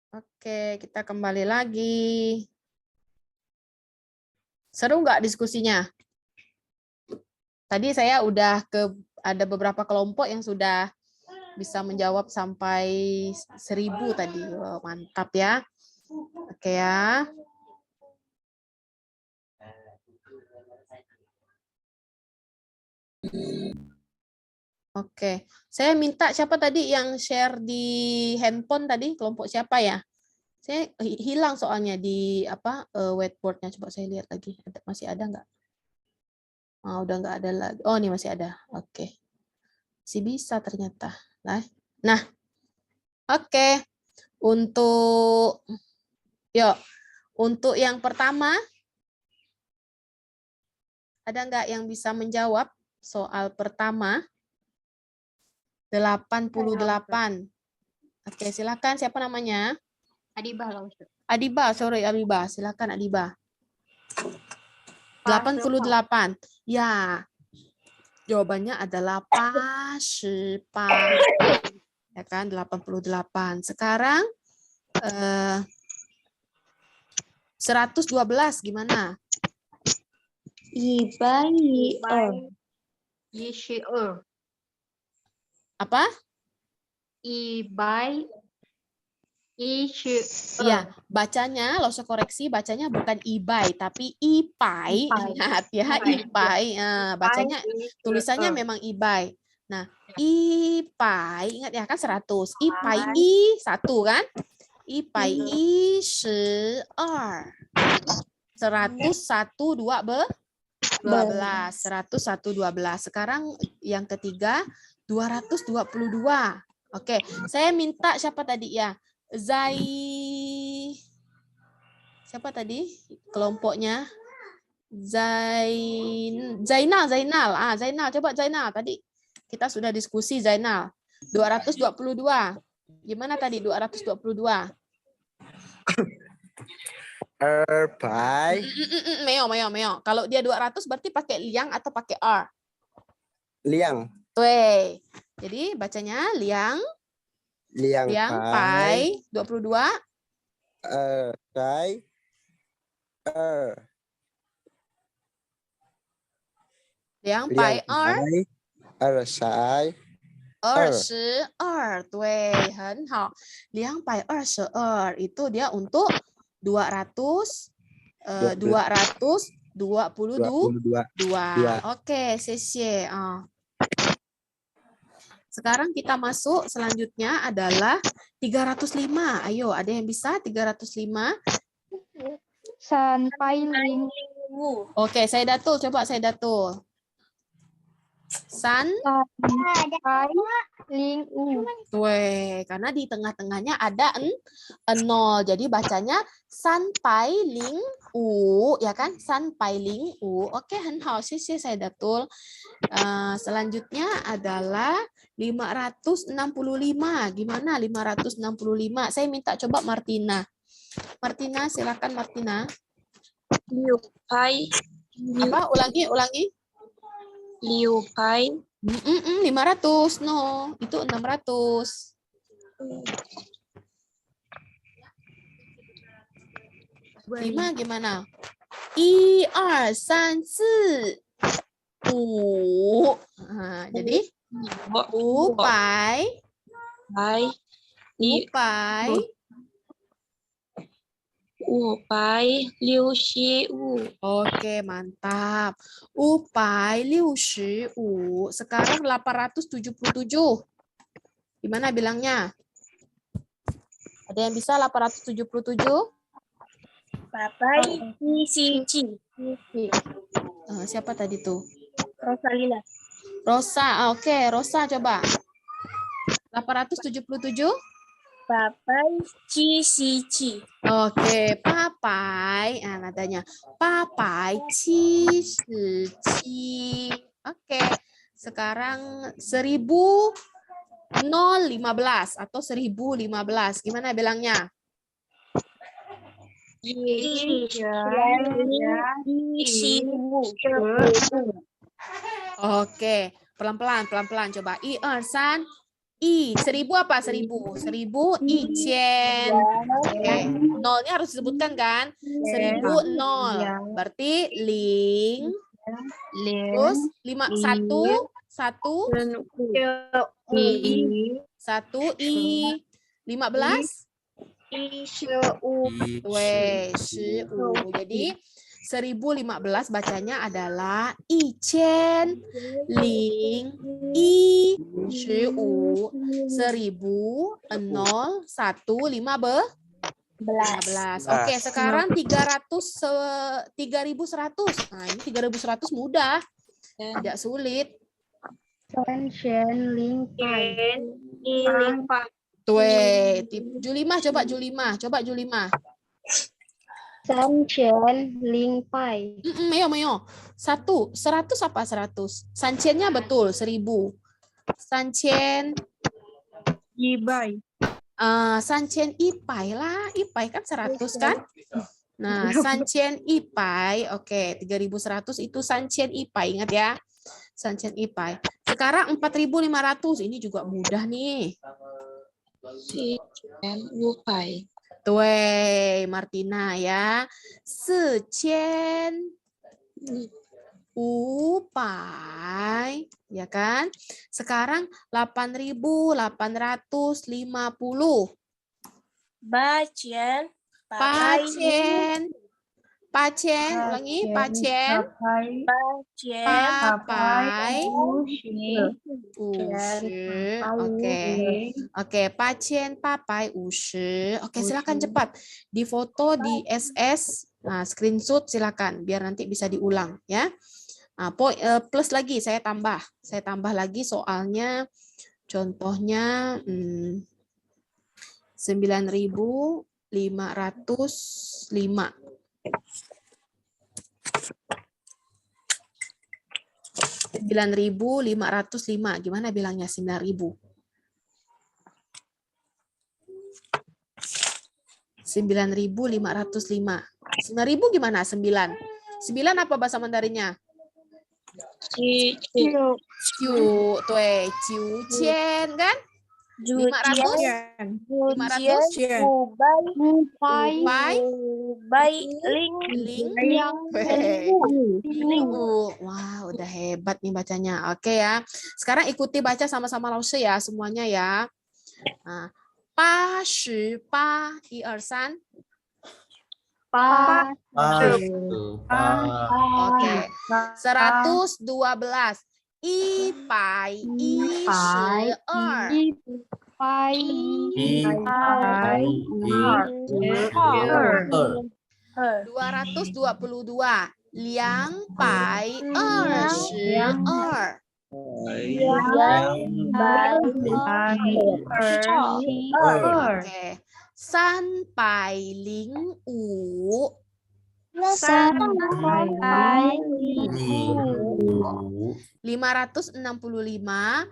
Oke, kita kembali lagi. Seru nggak diskusinya? Tadi saya udah ada beberapa kelompok yang sudah bisa menjawab sampai 1000 tadi. Wow, mantap ya. Oke ya. Oke, saya minta siapa tadi yang share di handphone tadi, kelompok siapa ya? Saya hilang soalnya di whiteboardnya. Coba saya lihat lagi, masih ada nggak? Oh, udah nggak ada lagi. Oh, ini masih ada. Oke, masih bisa ternyata. Nah, oke. Untuk yang pertama, ada nggak yang bisa menjawab soal pertama? 88. Oke, silakan. Siapa namanya? Adiba, sorry Adiba. Silakan Adiba. 88. Ya. Jawabannya adalah Pashipa. Ya kan, 88. Sekarang 112 gimana? 100Apa? 100 Iya, bacanya, Lause koreksi, bacanya bukan ibai, tapi ipai. Ingat ya, ipai. Bacanya, tulisannya memang ibai. Nah, ipai, ingat ya kan 100. Ipai i 1 kan? Ipai i 12. 101 12. 101 12. Sekarang yang ketiga 222. Oke, saya minta siapa tadi ya? Siapa tadi kelompoknya? Zainal. Zainal, coba Zainal. Tadi kita sudah diskusi Zainal. 222. Gimana tadi 222? Bai. Meo. Kalau dia 200 berarti pakai liang atau pakai r? Liang. Tuh. Jadi bacanya liang pai 22. Bai. Liang pai r. Sai. 22. 对，很好。222 itu dia untuk 222. Oke, 谢谢啊。Sekarang kita masuk selanjutnya adalah 305. Ayo, ada yang bisa 305? Sampai ling Oke, saya Datul. Coba saya Datul. Sampai ling u. karena di tengah-tengahnya ada 0. Jadi bacanya sampai ling u, ya kan? Sampai ling u. Oke, 很好，谢谢saya Datul. Selanjutnya adalah 565. Gimana 565? Saya minta coba Martina. Martina, silakan Martina. 600 Apa? Ulangi. 600 500. No, itu 600. Gimana? 1 2 3 4 5. Jadi 500 565. Oke, mantap. 565. Sekarang 877. Gimana bilangnya? Ada yang bisa 877? Papai Cici. Siapa tadi tuh? Rosalina. Rosa. Oke, Rosa coba. 877? Papai Cici. Oke, papai. Nadanya. Papai Cici. Oke. Sekarang 1015 atau 1015. Gimana bilangnya? Oke, pelan-pelan coba. 1 2 3 1000 apa? 1000 1,000. Oke, nolnya harus disebutkan kan? 1000 nol. Berarti ling. Terus 1 i 15. Jadi 1015 bacanya adalah 1015. 1015. Oke, sekarang 3100. Nah, ini 3100 mudah. Tidak sulit. Ling Julima, coba Julima. ling pai. Meo. 100 apa 100? Sanciennya betul 1000. Sancien Ibai. Sancien ipai lah. Ipai kan 100 kan? Nah, sancien ipai. Oke, 3100 itu sancien ipai. Ingat ya. Sancien ipai. Sekarang 4500. Ini juga mudah nih. Martina ya. 4000. 500, ya kan? Sekarang 8.850. 八千，八百 Pacen. Pacen, ulangi. Pacen. 八千， Papai. 50 50. Oke. Oke, Pacen papai 50. Oke, silakan cepat. Difoto di SS. Nah, screenshot silakan biar nanti bisa diulang ya. Nah, plus lagi saya tambah. Saya tambah lagi soalnya contohnya 9.505. 9.505. Gimana bilangnya 9.000? 9.505. 9.000 gimana? 9. 9 apa bahasa Mandarinnya? 七 Ciu, tuh, ciu cian kan? 500? 500? 五百 Pai? ling Ling? ling Wah, udah hebat nih bacanya. Oke ya. Sekarang ikuti baca sama-sama Lause ya, semuanya ya. Nah, 88, 1, 2, 3. Oke. 112. 222. 222. 200. Oke. 305. 565. 565.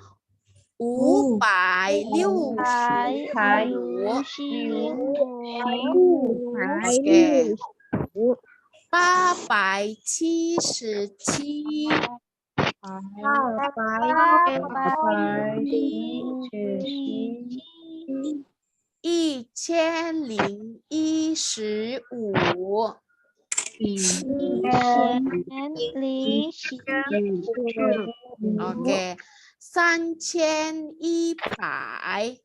Oke. 877. 1015. Oke. 3100.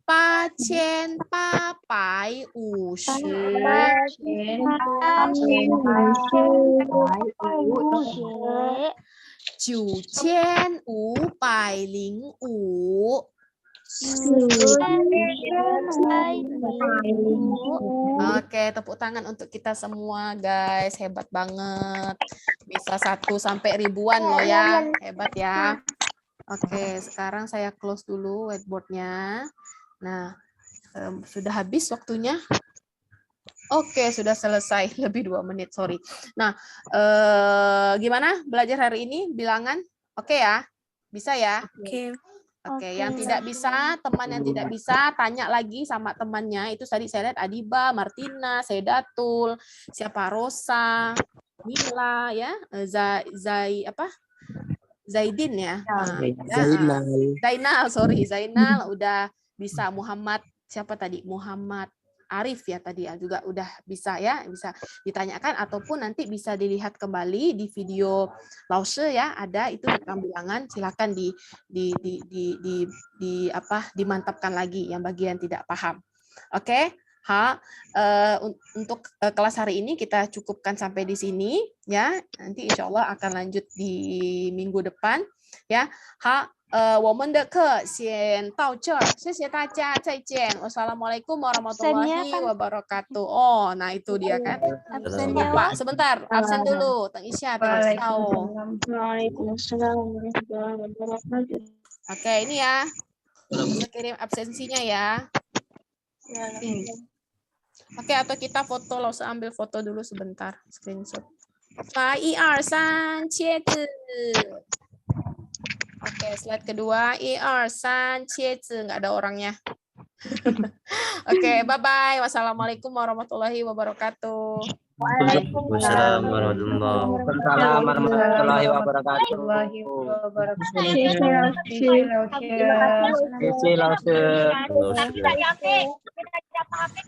4500. 8850. 9505. Oke, tepuk tangan untuk kita semua guys, hebat banget. Bisa 1 sampai ribuan loh ya, hebat ya. Oke, sekarang saya close dulu whiteboard-nya. Nah, sudah habis waktunya. Oke, sudah selesai. Lebih 2 menit, sorry. Nah, gimana belajar hari ini? Bilangan? Oke ya? Bisa ya? Oke, yang tidak bisa, teman yang tidak bisa, tanya lagi sama temannya. Itu tadi saya lihat Adiba, Martina, Sedatul, siapa Rosa, Mila, ya, Zaidin ya. Zainal udah bisa. Muhammad siapa tadi? Muhammad Arif ya tadi ya, juga udah bisa ya, bisa ditanyakan ataupun nanti bisa dilihat kembali di video Lause ya, ada itu rekam bilangan, silakan dimantapkan lagi yang bagian tidak paham. Oke. Untuk kelas hari ini kita cukupkan sampai di sini ya. Nanti insya Allah akan lanjut di minggu depan ya. 我们的课先到这儿，谢谢大家，再见。Wassalamualaikum warahmatullahi wabarakatuh. Oh, nah itu dia kan. Lupa, sebentar, absen dulu. Teng Isya, Oke, ini ya. Bisa kirim absensinya ya. Oke, atau kita foto, Lause ambil foto dulu sebentar, screenshot. 1, 2, 3, 切字. Oke, slide kedua. 1, 2, 3, 切字. Nggak ada orangnya. Oke, bye-bye. Wassalamualaikum warahmatullahi wabarakatuh. Waalaikumsalam warahmatullahi Waalaikumsalam warahmatullahi wabarakatuh. wabarakatuh. Sisi Lause. wabarakatuh.